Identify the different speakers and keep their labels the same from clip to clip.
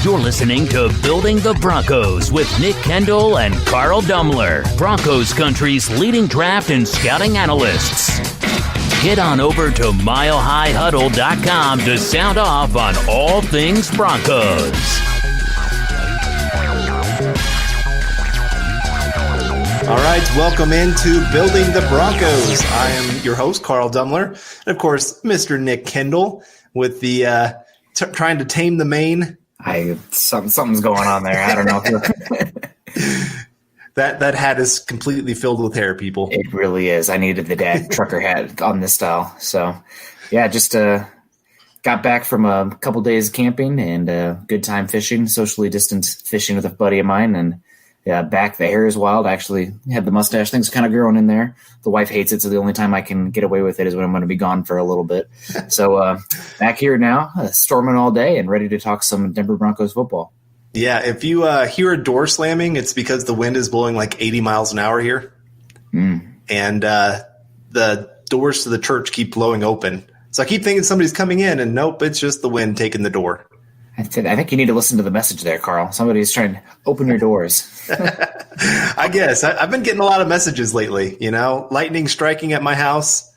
Speaker 1: You're listening to Building the Broncos with Nick Kendell and Carl Dumler, Broncos Country's leading draft and scouting analysts. Get on over to milehighhuddle.com to sound off on all things Broncos.
Speaker 2: All right, welcome into Building the Broncos. I am your host, Carl Dumler, and of course, Mr. Nick Kendell with the trying to tame the mane.
Speaker 3: Something's going on there. I don't know.
Speaker 2: That hat is completely filled with hair, people.
Speaker 3: It really is. I needed the dad trucker hat on this style. So, yeah, just got back from a couple days camping and good time fishing, socially distant fishing with a buddy of mine. And back, the hair is wild. I actually had the mustache things kind of growing in there. The wife hates it, so the only time I can get away with it is when I'm going to be gone for a little bit. So back here now, storming all day and ready to talk some Denver Broncos football.
Speaker 2: Yeah, if you hear a door slamming, it's because the wind is blowing like 80 miles an hour here. And the doors to the church keep blowing open. So I keep thinking somebody's coming in, and nope, it's just the wind taking the door.
Speaker 3: I think you need to listen to the message there, Carl. Somebody's trying to open your doors.
Speaker 2: I guess. I've been getting a lot of messages lately, lightning striking at my house.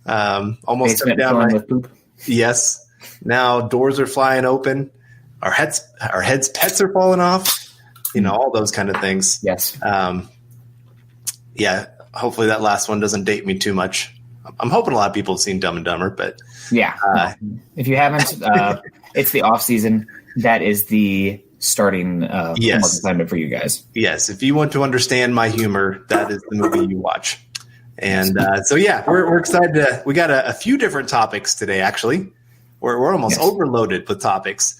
Speaker 2: Almost took down my with poop. Yes. Now doors are flying open. Our pets are falling off, all those kind of things.
Speaker 3: Yes.
Speaker 2: Yeah. Hopefully that last one doesn't date me too much. I'm hoping a lot of people have seen Dumb and Dumber, but
Speaker 3: yeah. If you haven't, it's the off season. That is the starting homework assignment for you guys.
Speaker 2: Yes. If you want to understand my humor, that is the movie you watch. And we're excited. We got a few different topics today, actually. We're almost overloaded with topics.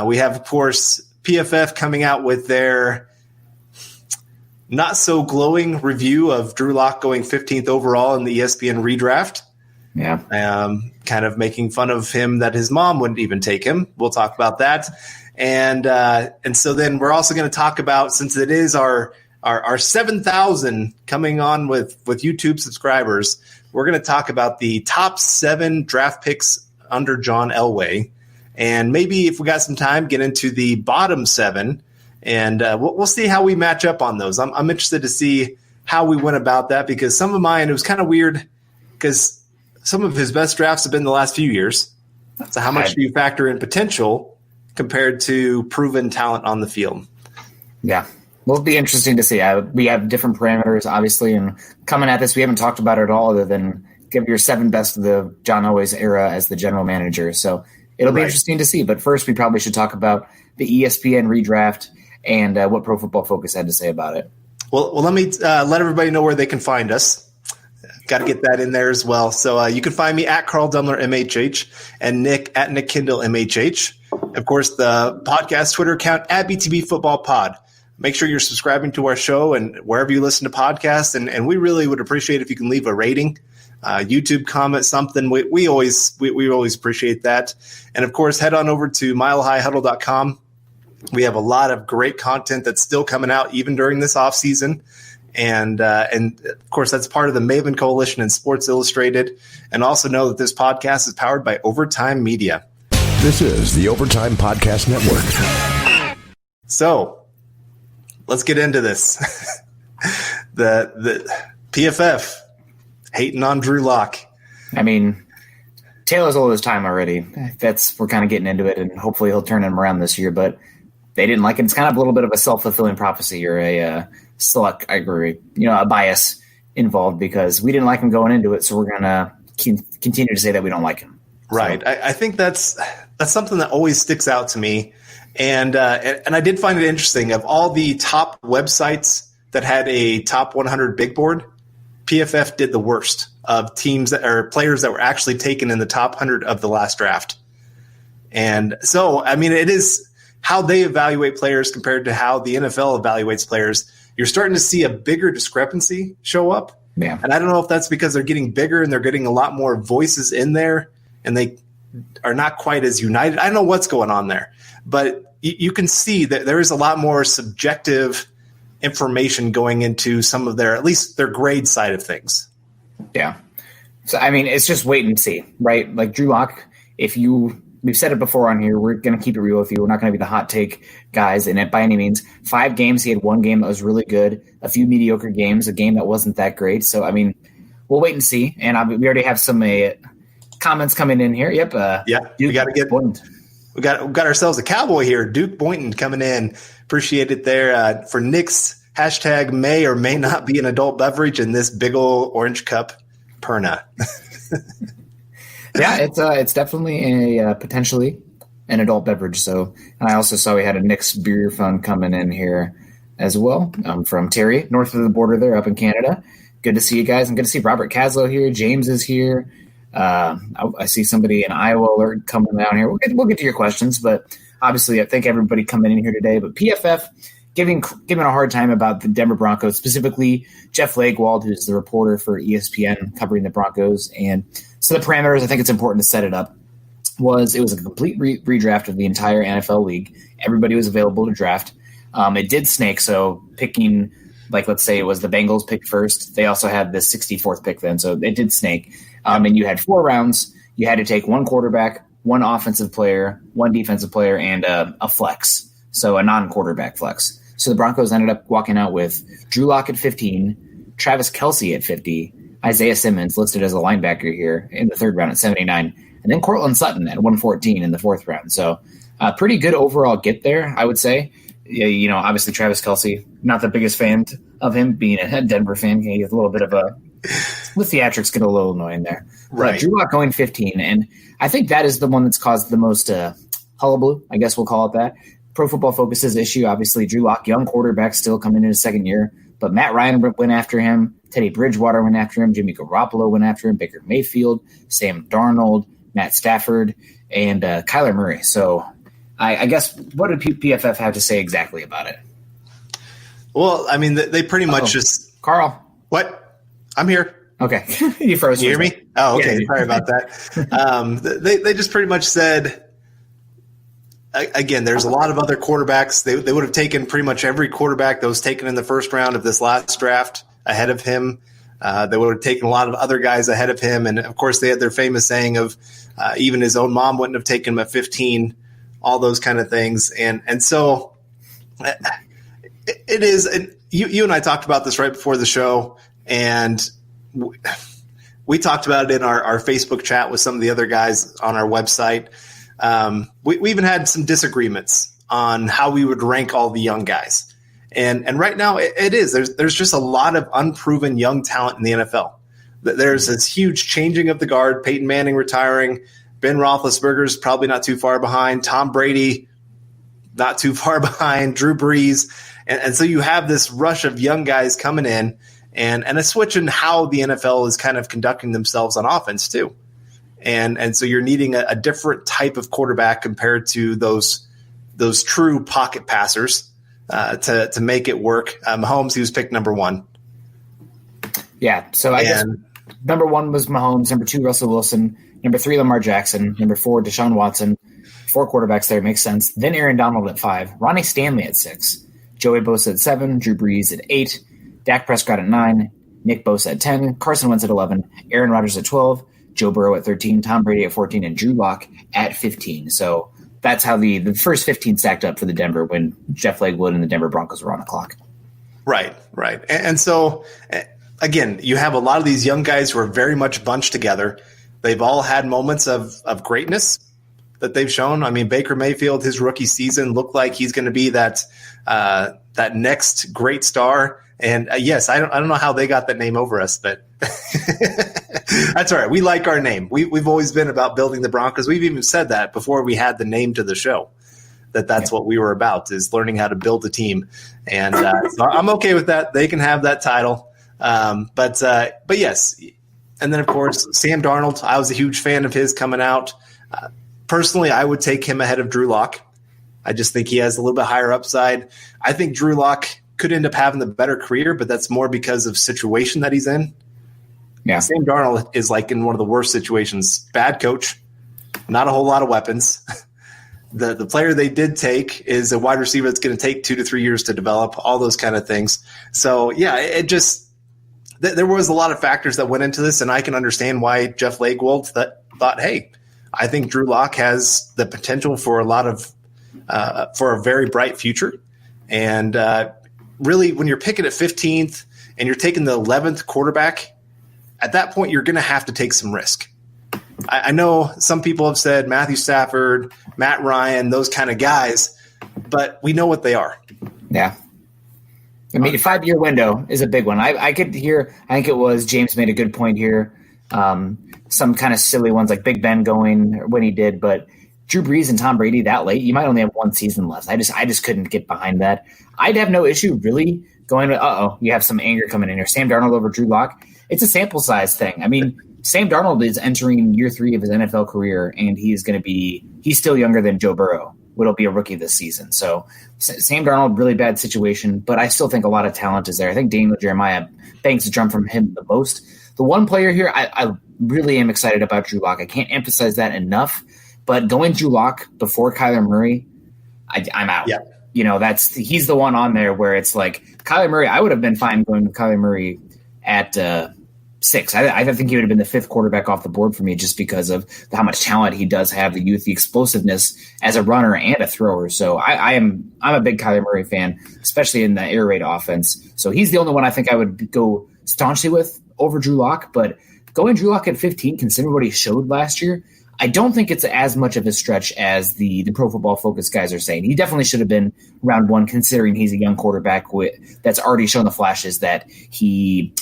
Speaker 2: We have, of course, PFF coming out with their not so glowing review of Drew Locke going 15th overall in the ESPN redraft.
Speaker 3: Yeah.
Speaker 2: Kind of making fun of him that his mom wouldn't even take him. We'll talk about that. And so then we're also going to talk about, since it is our 7,000 coming on with YouTube subscribers, we're going to talk about the top 7 draft picks under John Elway. And maybe if we got some time, get into the bottom 7. And we'll see how we match up on those. I'm interested to see how we went about that, because some of mine, it was kind of weird because some of his best drafts have been the last few years. So how much do you factor in potential compared to proven talent on the field?
Speaker 3: Yeah. Well, it'll be interesting to see. We have different parameters, obviously, and coming at this, we haven't talked about it at all other than give your 7 best of the John Elway's era as the general manager. So it'll be interesting to see. But first, we probably should talk about the ESPN redraft and what Pro Football Focus had to say about it.
Speaker 2: Well, let me let everybody know where they can find us. Got to get that in there as well. So you can find me at Carl Dumler MHH and Nick at Nick Kendell MHH. Of course, the podcast Twitter account at BTB Football Pod. Make sure you're subscribing to our show and wherever you listen to podcasts. And we really would appreciate if you can leave a rating, YouTube comment, something. We always appreciate that. And of course, head on over to milehighhuddle.com. We have a lot of great content that's still coming out even during this off season. And of course, that's part of the Maven Coalition and Sports Illustrated. And also know that this podcast is powered by Overtime Media.
Speaker 4: This is the Overtime Podcast Network.
Speaker 2: So let's get into this. The PFF hating on Drew Locke.
Speaker 3: I mean, Taylor's all his time already. We're kind of getting into it, and hopefully he'll turn him around this year. But they didn't like it. It's kind of a little bit of a self-fulfilling prophecy or a a bias involved, because we didn't like him going into it, so we're going to continue to say that we don't like him.
Speaker 2: Right. So. I think that's something that always sticks out to me. And I did find it interesting. Of all the top websites that had a top 100 big board, PFF did the worst of teams that are players that were actually taken in the top 100 of the last draft. And so, I mean, it is how they evaluate players compared to how the NFL evaluates players. You're starting to see a bigger discrepancy show up.
Speaker 3: Yeah.
Speaker 2: And I don't know if that's because they're getting bigger and they're getting a lot more voices in there and they are not quite as united. I don't know what's going on there, but you can see that there is a lot more subjective information going into some of at least their grade side of things.
Speaker 3: Yeah. So, I mean, it's just wait and see, right? Like Drew Locke, if you we've said it before on here. We're going to keep it real with you. We're not going to be the hot take guys in it by any means. 5 games, he had 1 game that was really good, a few mediocre games, a game that wasn't that great. So, I mean, we'll wait and see. And we already have some comments coming in here. Yep.
Speaker 2: We got to get we got ourselves a cowboy here. Duke Boynton coming in. Appreciate it there. For Nick's hashtag may or may not be an adult beverage in this big old orange cup Perna.
Speaker 3: Yeah, it's definitely a potentially an adult beverage. So, and I also saw we had a Nick's Beer Fund coming in here as well from Terry, north of the border there up in Canada. Good to see you guys, and good to see Robert Caslow here. James is here. I see somebody in Iowa alert coming down here. We'll get to your questions, but obviously I think everybody coming in here today. But PFF giving a hard time about the Denver Broncos, specifically Jeff Legwold, who's the reporter for ESPN covering the Broncos. And so the parameters, I think it's important to set it up, it was a complete redraft of the entire NFL league. Everybody was available to draft. It did snake, so picking, like let's say it was the Bengals picked first. They also had the 64th pick then, so it did snake. And you had 4 rounds. You had to take 1 quarterback, 1 offensive player, 1 defensive player, and a flex, so a non-quarterback flex. So the Broncos ended up walking out with Drew Locke at 15, Travis Kelce at 50, Isaiah Simmons listed as a linebacker here in the 3rd round at 79, and then Cortland Sutton at 114 in the 4th round. So pretty good overall get there, I would say. You know, obviously Travis Kelce, not the biggest fan of him, being a Denver fan. He has a little bit of the theatrics get a little annoying there.
Speaker 2: Right.
Speaker 3: Drew Locke going 15, and I think that is the one that's caused the most hullabaloo, I guess we'll call it that. Pro Football Focus's issue, obviously, Drew Locke, young quarterback, still coming in his 2nd year, but Matt Ryan went after him, Teddy Bridgewater went after him, Jimmy Garoppolo went after him, Baker Mayfield, Sam Darnold, Matt Stafford, and Kyler Murray. So I guess what did PFF have to say exactly about it?
Speaker 2: Well, I mean, they pretty much just –
Speaker 3: Carl.
Speaker 2: What? I'm here.
Speaker 3: Okay. You froze.
Speaker 2: You hear me? Oh, okay. Yeah. Sorry about that. They just pretty much said – again, there's a lot of other quarterbacks. They would have taken pretty much every quarterback that was taken in the 1st round of this last draft ahead of him. They would have taken a lot of other guys ahead of him. And, of course, they had their famous saying of even his own mom wouldn't have taken him at 15, all those kind of things. And so it is and you and I talked about this right before the show, and we talked about it in our Facebook chat with some of the other guys on our website. We even had some disagreements on how we would rank all the young guys. And right now it is. There's just a lot of unproven young talent in the NFL. There's this huge changing of the guard, Peyton Manning retiring, Ben Roethlisberger's probably not too far behind, Tom Brady not too far behind, Drew Brees. And so you have this rush of young guys coming in and a switch in how the NFL is kind of conducting themselves on offense too. And so you're needing a different type of quarterback compared to those true pocket passers to make it work. Mahomes, he was picked number 1.
Speaker 3: Yeah, so I guess number 1 was Mahomes, number 2 Russell Wilson, number 3 Lamar Jackson, number 4 Deshaun Watson. 4 quarterbacks there, makes sense. Then Aaron Donald at 5, Ronnie Stanley at 6, Joey Bosa at 7, Drew Brees at 8, Dak Prescott at 9, Nick Bosa at 10, Carson Wentz at 11, Aaron Rodgers at 12, Joe Burrow at 13, Tom Brady at 14, and Drew Locke at 15. So that's how the first 15 stacked up for the Denver when Jeff Legwold and the Denver Broncos were on the clock.
Speaker 2: Right. And so, again, you have a lot of these young guys who are very much bunched together. They've all had moments of greatness that they've shown. I mean, Baker Mayfield, his rookie season looked like he's going to be that next great star. And yes, I don't know how they got that name over us, but that's all right. We like our name. We've always been about building the Broncos. We've even said that before we had the name to the show, that's what we were about, is learning how to build a team. And so I'm okay with that. They can have that title. But yes. And then, of course, Sam Darnold, I was a huge fan of his coming out. Personally, I would take him ahead of Drew Locke. I just think he has a little bit higher upside. I think Drew Locke could end up having the better career, but that's more because of situation that he's in. Yeah, Sam Darnold is like in one of the worst situations. Bad coach, not a whole lot of weapons. The player they did take is a wide receiver that's going to take 2 to 3 years to develop, all those kind of things. So, yeah, it just there was a lot of factors that went into this, and I can understand why Jeff Legwold thought, hey, I think Drew Locke has the potential for for a very bright future. And really, when you're picking at 15th and you're taking the 11th quarterback, at that point, you're going to have to take some risk. I know some people have said Matthew Stafford, Matt Ryan, those kind of guys, but we know what they are.
Speaker 3: Yeah. I mean, a 5-year window is a big one. I could hear, I think it was James made a good point here. Some kind of silly ones like Big Ben going when he did, but Drew Brees and Tom Brady that late, you might only have one season left. I just couldn't get behind that. I'd have no issue really going to, you have some anger coming in here. Sam Darnold over Drew Locke. It's a sample size thing. I mean, Sam Darnold is entering year 3 of his NFL career, and he's still younger than Joe Burrow. Will be a rookie this season. So Sam Darnold, really bad situation, but I still think a lot of talent is there. I think Daniel Jeremiah bangs the drum from him the most. The one player here, I really am excited about Drew Locke. I can't emphasize that enough, but going Drew Locke before Kyler Murray, I'm out.
Speaker 2: Yeah.
Speaker 3: He's the one on there where it's like Kyler Murray, I would have been fine going with Kyler Murray at 6. I think he would have been the 5th quarterback off the board for me just because of how much talent he does have, the youth, the explosiveness as a runner and a thrower. So I'm a big Kyler Murray fan, especially in the air raid offense. So he's the only one I think I would go staunchly with over Drew Locke. But going Drew Locke at 15, considering what he showed last year, I don't think it's as much of a stretch as the Pro Football Focus guys are saying. He definitely should have been round 1, considering he's a young quarterback that's already shown the flashes that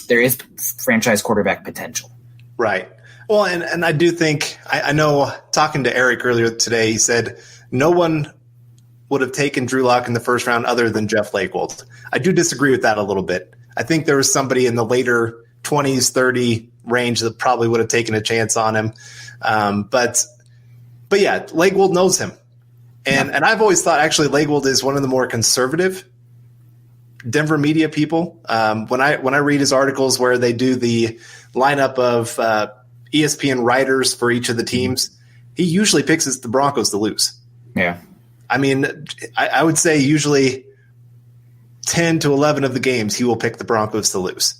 Speaker 3: there is franchise quarterback potential.
Speaker 2: Right. Well, and I do think I know talking to Eric earlier today, he said no one would have taken Drew Locke in the first round other than Jeff Lakewold. I do disagree with that a little bit. I think there was somebody in the later 20s, 30 range that probably would have taken a chance on him. But yeah, Lakewold knows him. And I've always thought actually Lakewold is one of the more conservative Denver media people. When I read his articles where they do the lineup of ESPN writers for each of the teams, he usually picks the Broncos to lose.
Speaker 3: Yeah.
Speaker 2: I mean, I would say usually 10 to 11 of the games he will pick the Broncos to lose.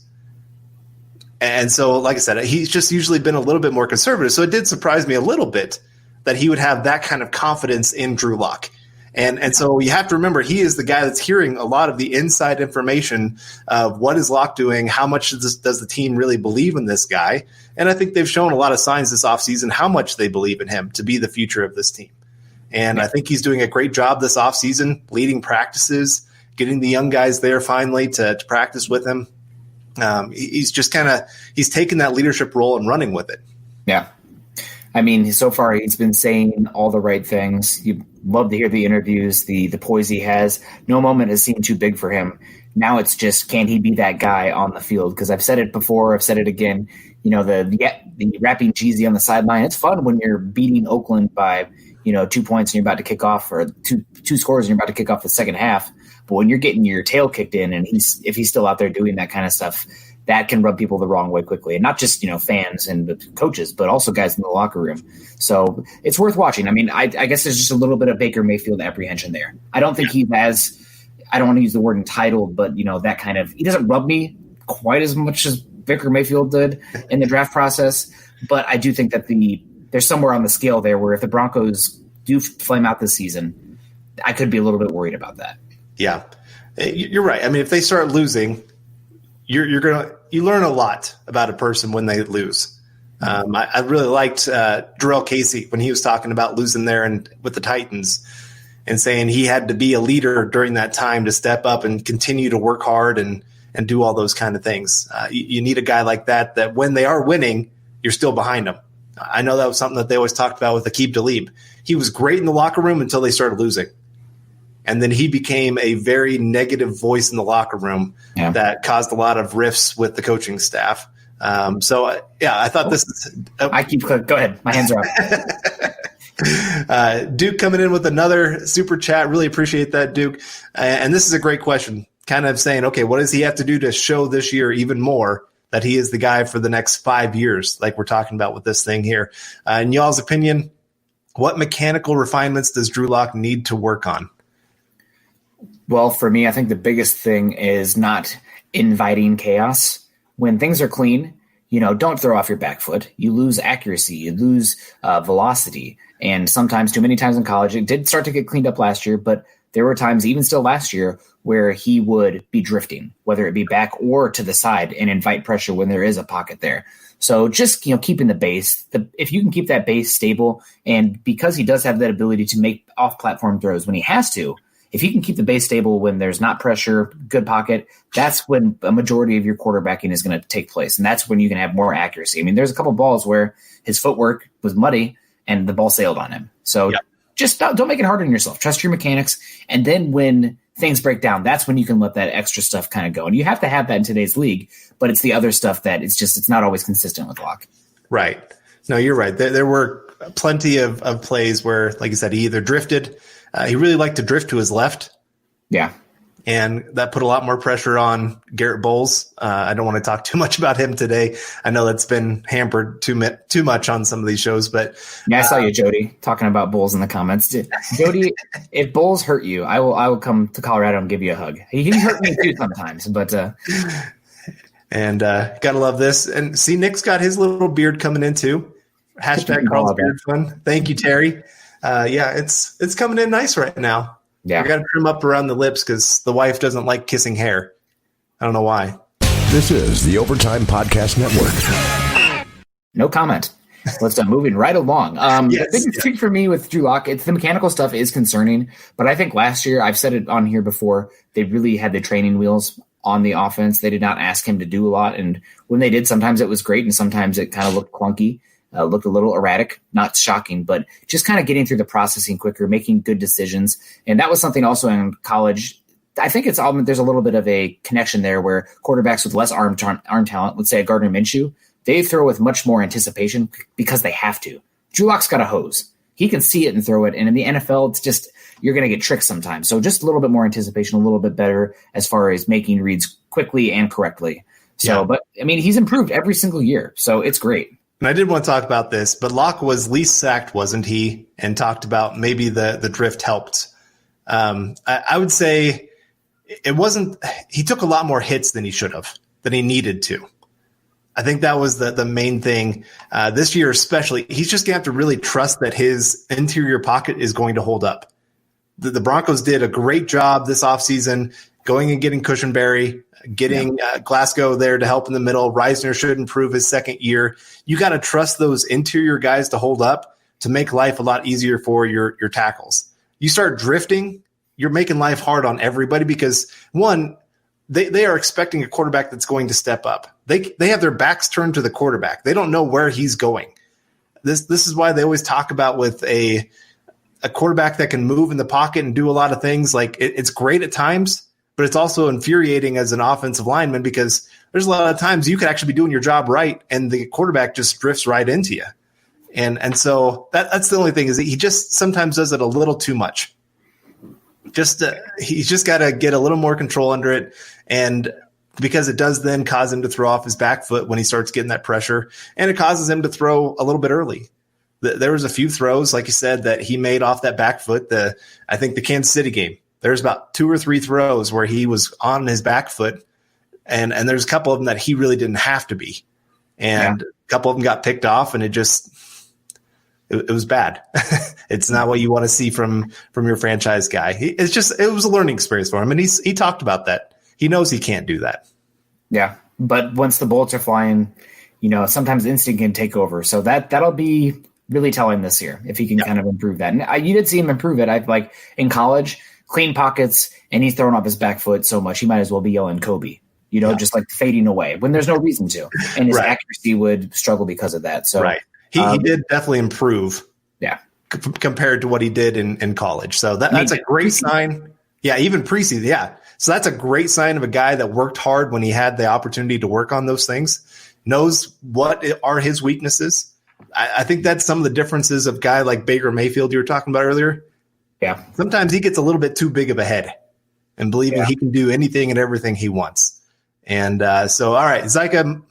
Speaker 2: And so, like I said, he's just usually been a little bit more conservative. So it did surprise me a little bit that he would have that kind of confidence in Drew Locke. And so you have to remember, he is the guy that's hearing a lot of the inside information of what is Locke doing, how much does the team really believe in this guy. And I think they've shown a lot of signs this offseason how much they believe in him to be the future of this team. And I think he's doing a great job this offseason, leading practices, getting the young guys there finally to practice with him. He's just he's taken that leadership role and running with it.
Speaker 3: Yeah. I mean, so far he's been saying all the right things. You love to hear the interviews, the poise he has. No moment has seemed too big for him. Now it's just, can he be that guy on the field? Because I've said it before, I've said it again. The rapping Jeezy on the sideline. It's fun when you're beating Oakland by 2 points and you're about to kick off, or two scores and you're about to kick off the second half. But when you're getting your tail kicked in, and if he's still out there doing that kind of stuff, that can rub people the wrong way quickly. And not just, fans and the coaches, but also guys in the locker room. So it's worth watching. I mean, I guess there's just a little bit of Baker Mayfield apprehension there. I don't think I don't want to use the word entitled, but, that kind of – he doesn't rub me quite as much as Baker Mayfield did in the draft process. But I do think that there's somewhere on the scale there where if the Broncos do flame out this season, I could be a little bit worried about that.
Speaker 2: Yeah, you're right. I mean, if they start losing, you learn a lot about a person when they lose. I really liked Jarrell Casey when he was talking about losing there and with the Titans, and saying he had to be a leader during that time to step up and continue to work hard and do all those kind of things. You need a guy like that when they are winning, you're still behind them. I know that was something that they always talked about with Aqib Talib. He was great in the locker room until they started losing. And then he became a very negative voice in the locker room that caused a lot of rifts with the coaching staff. I thought this is
Speaker 3: go ahead. My hands are
Speaker 2: up. Duke coming in with another super chat. Really appreciate that, Duke. And this is a great question, kind of saying, okay, what does he have to do to show this year even more that he is the guy for the next 5 years, like we're talking about with this thing here? In y'all's opinion, what mechanical refinements does Drew Locke need to work on?
Speaker 3: Well, for me, I think the biggest thing is not inviting chaos. When things are clean, don't throw off your back foot. You lose accuracy, you lose velocity. And sometimes, too many times in college, it did start to get cleaned up last year, but there were times, even still last year, where he would be drifting, whether it be back or to the side, and invite pressure when there is a pocket there. So just, keeping the base, if you can keep that base stable, and because he does have that ability to make off-platform throws when he has to, if you can keep the base stable when there's not pressure, good pocket, that's when a majority of your quarterbacking is going to take place. And that's when you can have more accuracy. I mean, there's a couple balls where his footwork was muddy and the ball sailed on him. So just don't make it hard on yourself. Trust your mechanics. And then when things break down, that's when you can let that extra stuff kind of go. And you have to have that in today's league, but it's the other stuff that it's not always consistent with Locke.
Speaker 2: Right. No, you're right. There were plenty of plays where, like I said, he either drifted. He really liked to drift to his left. Yeah. And that put a lot more pressure on Garrett Bowles. I don't want to talk too much about him today. I know that's been hampered too much on some of these shows, but
Speaker 3: I saw you, Jody, talking about Bowles in the comments. Jody, if Bowles hurt you, I will come to Colorado and give you a hug. He hurt me too sometimes, but
Speaker 2: and gotta love this. And see, Nick's got his little beard coming in too. Hashtag Carl's beard fun. Thank you, Terry. It's coming in nice right now. Yeah, I got to trim up around the lips because the wife doesn't like kissing hair. I don't know why.
Speaker 4: This is the Overtime Podcast Network.
Speaker 3: No comment. Let's moving right along. The biggest thing for me with Drew Locke, it's the mechanical stuff is concerning, but I think last year, I've said it on here before, they really had the training wheels on the offense. They did not ask him to do a lot, and when they did, sometimes it was great, and sometimes it kind of looked clunky. Looked a little erratic, not shocking, but just kind of getting through the processing quicker, making good decisions. And that was something also in college. I think there's a little bit of a connection there where quarterbacks with less arm talent, let's say a Gardner Minshew, they throw with much more anticipation because they have to. Drew Locke's got a hose. He can see it and throw it. And in the NFL, it's just, you're going to get tricked sometimes. So just a little bit more anticipation, a little bit better as far as making reads quickly and correctly. So, But I mean, he's improved every single year. So it's great.
Speaker 2: And I did want to talk about this, but Locke was least sacked, wasn't he? And talked about maybe the drift helped. I would say it wasn't. He took a lot more hits than he should have, than he needed to. I think that was the main thing this year, especially. He's just going to have to really trust that his interior pocket is going to hold up. The Broncos did a great job this offseason going and getting Cushenberry, getting Glasgow there to help in the middle. Reisner should improve his second year. You got to trust those interior guys to hold up to make life a lot easier for your tackles. You start drifting, you're making life hard on everybody because, one, they are expecting a quarterback that's going to step up. They have their backs turned to the quarterback. They don't know where he's going. This is why they always talk about with a quarterback that can move in the pocket and do a lot of things. Like it's great at times, but it's also infuriating as an offensive lineman because there's a lot of times you could actually be doing your job right and the quarterback just drifts right into you. And so that's the only thing is that he just sometimes does it a little too much. He's just got to get a little more control under it. And because it does then cause him to throw off his back foot when he starts getting that pressure, and it causes him to throw a little bit early. There was a few throws, like you said, that he made off that back foot. I think the Kansas City game, there's about 2 or 3 throws where he was on his back foot, and there's a couple of them that he really didn't have to be. And a couple of them got picked off, and it was bad. It's not what you want to see from your franchise guy. It was a learning experience for him, and he talked about that. He knows he can't do that. Yeah, but once the bullets are flying, sometimes instinct can take over. So that'll be really telling this year if he can kind of improve that. And you did see him improve it. Like in college, clean pockets, and he's throwing off his back foot so much he might as well be yelling Kobe. Just like fading away when there's no reason to, and his accuracy would struggle because of that. So he did definitely improve. Yeah, compared to what he did in college. So that's a great sign. Yeah, even preseason. Yeah, so that's a great sign of a guy that worked hard when he had the opportunity to work on those things. Knows what are his weaknesses. I think that's some of the differences of a guy like Baker Mayfield you were talking about earlier. Yeah, sometimes he gets a little bit too big of a head and believing he can do anything and everything he wants. And so, all right, Zyka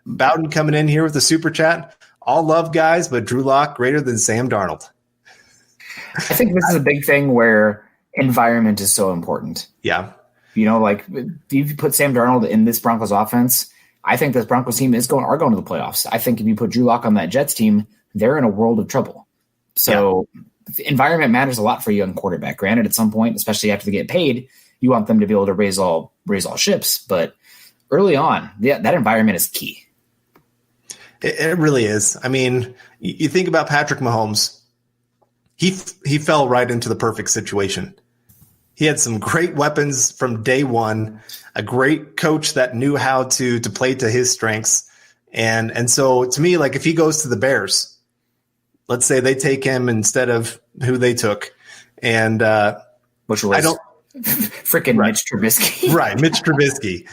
Speaker 2: Bowden coming in here with the super chat. All love guys, but Drew Locke greater than Sam Darnold. I think this is a big thing where environment is so important. Yeah. If you put Sam Darnold in this Broncos offense,
Speaker 3: I think this Broncos team are going to the playoffs. I think if you put Drew Locke on that Jets team, they're in a world of trouble. So the environment matters a lot for a young quarterback. Granted, at some point, especially after they get paid, you want them to be able to raise all ships. But early on, that environment is key.
Speaker 2: It really is. I mean, you think about Patrick Mahomes. He fell right into the perfect situation. He had some great weapons from day one, a great coach that knew how to play to his strengths. And so to me, like if he goes to the Bears, let's say they take him instead of who they took. And
Speaker 3: which was freaking Mitch Trubisky.
Speaker 2: Right, Mitch Trubisky.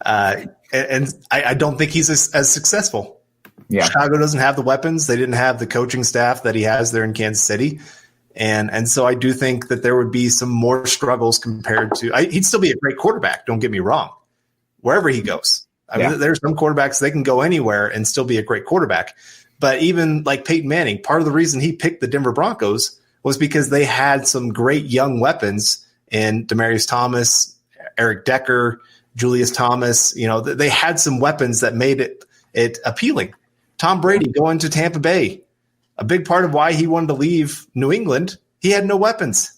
Speaker 2: And I don't think he's as successful. Yeah. Chicago doesn't have the weapons. They didn't have the coaching staff that he has there in Kansas City. And so I do think that there would be some more struggles compared to he'd still be a great quarterback, don't get me wrong, wherever he goes. I mean, there's some quarterbacks, they can go anywhere and still be a great quarterback. But even like Peyton Manning, part of the reason he picked the Denver Broncos was because they had some great young weapons in Demaryius Thomas, Eric Decker, Julius Thomas. You know, they had some weapons that made it appealing. Tom Brady going to Tampa Bay. A big part of why he wanted to leave New England, he had no weapons.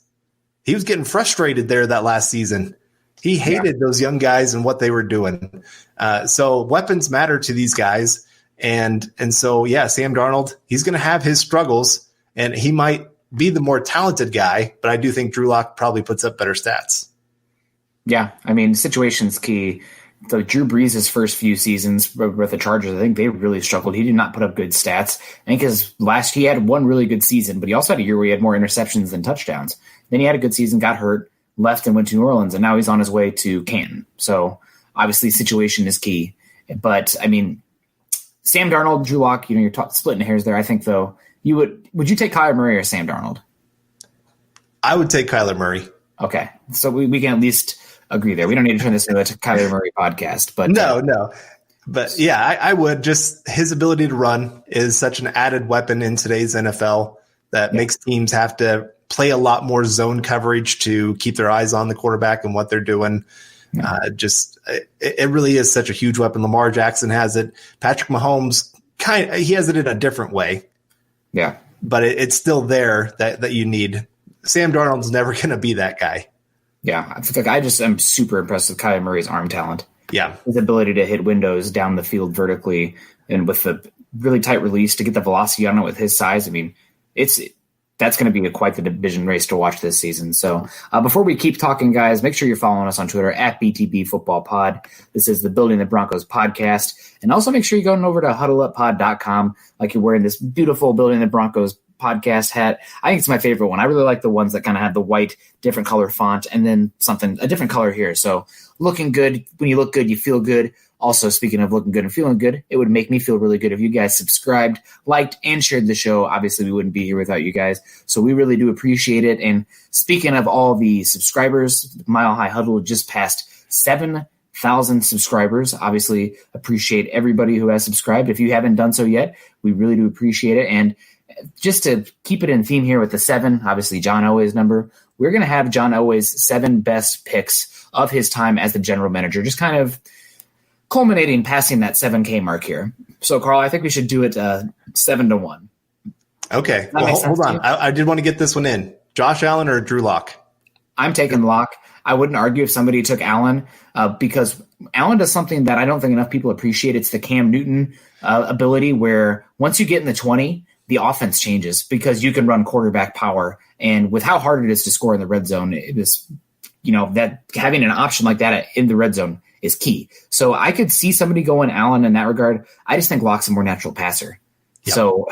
Speaker 2: He was getting frustrated there that last season. He hated those young guys and what they were doing. So weapons matter to these guys. And so, Sam Darnold, he's going to have his struggles, and he might be the more talented guy, but I do think Drew Locke probably puts up better stats. Yeah,
Speaker 3: I mean, situation's key. The Drew Brees' first few seasons with the Chargers, I think they really struggled. He did not put up good stats. I think he had one really good season, but he also had a year where he had more interceptions than touchdowns. Then he had a good season, got hurt, left and went to New Orleans, and now he's on his way to Canton. So obviously situation is key. But I mean, Sam Darnold, Drew Locke, you're splitting hairs there. I think though, would you take Kyler Murray or Sam Darnold?
Speaker 2: I would take Kyler Murray.
Speaker 3: Okay. So we can at least agree there. We don't need to turn this into a Kyler Murray podcast, but
Speaker 2: no. But I would. Just his ability to run is such an added weapon in today's NFL that makes teams have to play a lot more zone coverage to keep their eyes on the quarterback and what they're doing. It really is such a huge weapon. Lamar Jackson has it. Patrick Mahomes he has it in a different way.
Speaker 3: Yeah,
Speaker 2: but it's still there that you need. Sam Darnold's never going to be that guy.
Speaker 3: Yeah, I just am super impressed with Kyler Murray's arm talent.
Speaker 2: Yeah,
Speaker 3: his ability to hit windows down the field vertically and with the really tight release to get the velocity on it with his size. I mean, that's going to be quite the division race to watch this season. So before we keep talking, guys, make sure you're following us on Twitter at BTB Football Pod. This is the Building the Broncos podcast. And also make sure you're going over to huddleuppod.com like you're wearing this beautiful Building the Broncos podcast hat. I think it's my favorite one. I really like the ones that kind of have the white, different color font and then a different color here. So looking good. When you look good, you feel good. Also, speaking of looking good and feeling good, it would make me feel really good if you guys subscribed, liked, and shared the show. Obviously, we wouldn't be here without you guys. So we really do appreciate it. And speaking of all the subscribers, Mile High Huddle just passed 7,000 subscribers. Obviously, appreciate everybody who has subscribed. If you haven't done so yet, we really do appreciate it. And just to keep it in theme here with the 7, obviously John Elway's number, we're going to have John Elway's 7 best picks of his time as the general manager, just kind of culminating, passing that 7K mark here. So, Carl, I think we should do it 7-1.
Speaker 2: Okay. Well, hold on. I did want to get this one in. Josh Allen or Drew Locke?
Speaker 3: I'm taking Locke. I wouldn't argue if somebody took Allen because Allen does something that I don't think enough people appreciate. It's the Cam Newton ability where once you get in the 20, the offense changes because you can run quarterback power. And with how hard it is to score in the red zone, that having an option like that in the red zone is key. So I could see somebody going Allen in that regard. I just think Locke's a more natural passer. Yep. So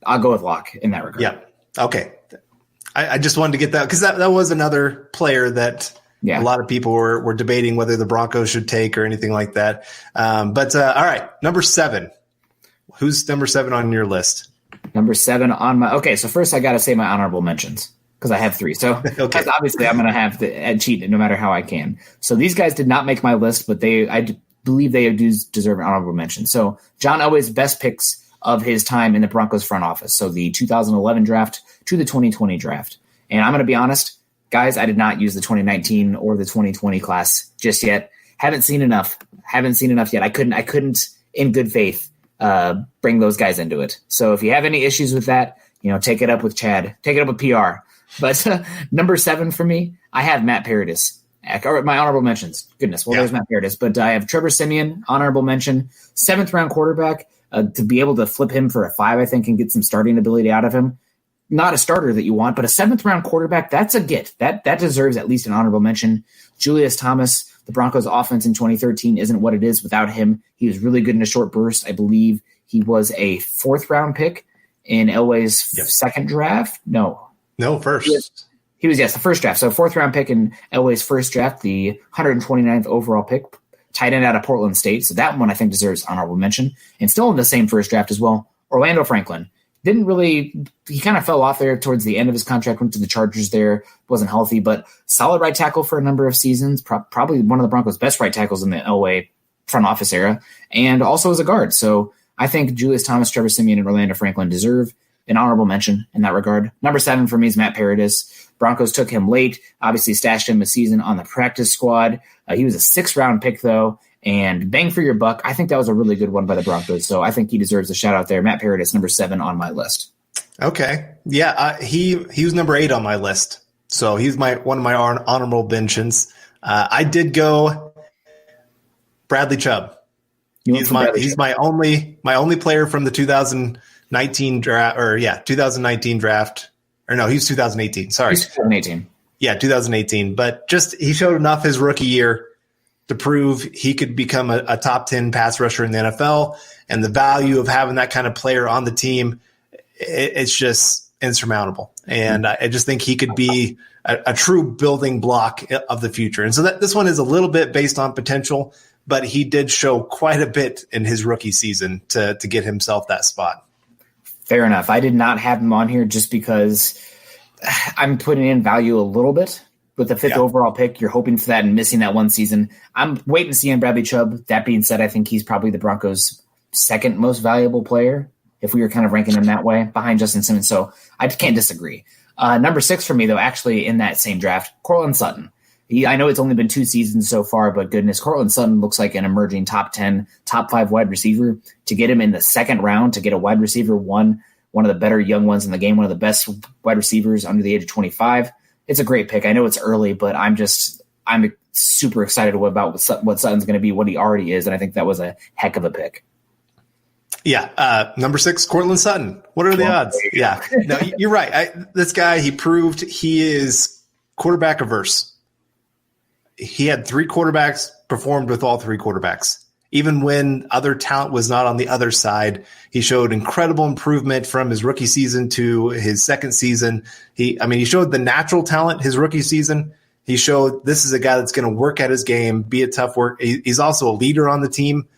Speaker 3: I'll go with Locke in that regard.
Speaker 2: Yeah. Okay. I just wanted to get that because that was another player that a lot of people were debating whether the Broncos should take or anything like that. But all right, number 7. Who's number 7 on your list?
Speaker 3: Number 7 on my – okay, so first I got to say my honorable mentions because I have 3. So obviously I'm going to have to cheat no matter how I can. So these guys did not make my list, but I believe they do deserve an honorable mention. So John Elway's best picks of his time in the Broncos front office. So the 2011 draft to the 2020 draft. And I'm going to be honest, guys, I did not use the 2019 or the 2020 class just yet. haven't seen enough yet. I couldn't in good faith bring those guys into it. So if you have any issues with that, take it up with Chad, take it up with PR. But number 7 for me, I have Matt Paradis. My honorable mentions. Goodness, there's Matt Paradis. But I have Trevor Siemian, honorable mention, 7th round quarterback. To be able to flip him for a 5, I think, and get some starting ability out of him. Not a starter that you want, but a 7th round quarterback, that's a get. That deserves at least an honorable mention. Julius Thomas, the Broncos offense in 2013 isn't what it is without him. He was really good in a short burst. I believe he was a 4th round pick in Elway's second draft. No,
Speaker 2: first.
Speaker 3: He was, the first draft. So 4th round pick in Elway's first draft, the 129th overall pick, tight end out of Portland State. So that one I think deserves honorable mention. And still in the same first draft as well, Orlando Franklin. He kind of fell off there towards the end of his contract, went to the Chargers there, wasn't healthy, but solid right tackle for a number of seasons, probably one of the Broncos' best right tackles in the Elway front office era, and also as a guard. So I think Julius Thomas, Trevor Siemian, and Orlando Franklin deserve an honorable mention in that regard. Number 7 for me is Matt Paradis. Broncos took him late, obviously stashed him a season on the practice squad. He was a 6th round pick, though, and bang for your buck. I think that was a really good one by the Broncos, so I think he deserves a shout out there. Matt Paradis, number 7 on my list.
Speaker 2: Okay. Yeah, he was number 8 on my list, so he's one of my honorable mentions. I did go Bradley Chubb. He's my only player from the 2019 draft, 2019 draft. Or no, he's 2018. Sorry.
Speaker 3: He's 2018.
Speaker 2: Yeah, 2018. But just he showed enough his rookie year to prove he could become a top 10 pass rusher in the NFL. And the value of having that kind of player on the team, it's just insurmountable. And I just think he could be a true building block of the future. And so this one is a little bit based on potential, but he did show quite a bit in his rookie season to get himself that spot.
Speaker 3: Fair enough. I did not have him on here just because I'm putting in value a little bit with the 5th overall pick. You're hoping for that and missing that one season. I'm waiting to see on Bradley Chubb. That being said, I think he's probably the Broncos' 2nd most valuable player if we were kind of ranking him that way behind Justin Simmons. So I can't disagree. Number 6 for me, though, actually in that same draft, Cortland Sutton. I know it's only been 2 seasons so far, but goodness, Cortland Sutton looks like an emerging top 10, top 5 wide receiver. To get him in the 2nd round, to get a wide receiver one of the better young ones in the game, one of the best wide receivers under the age of 25, it's a great pick. I know it's early, but I'm super excited about what Sutton's going to be, what he already is, and I think that was a heck of a pick.
Speaker 2: Yeah, number 6, Cortland Sutton. What are the odds? Yeah, no, you're right. This guy, he proved he is quarterback averse. He had 3 quarterbacks, performed with all 3 quarterbacks. Even when other talent was not on the other side, he showed incredible improvement from his rookie season to his second season. He showed the natural talent his rookie season. He showed this is a guy that's going to work at his game, be a tough work. He's also a leader on the team.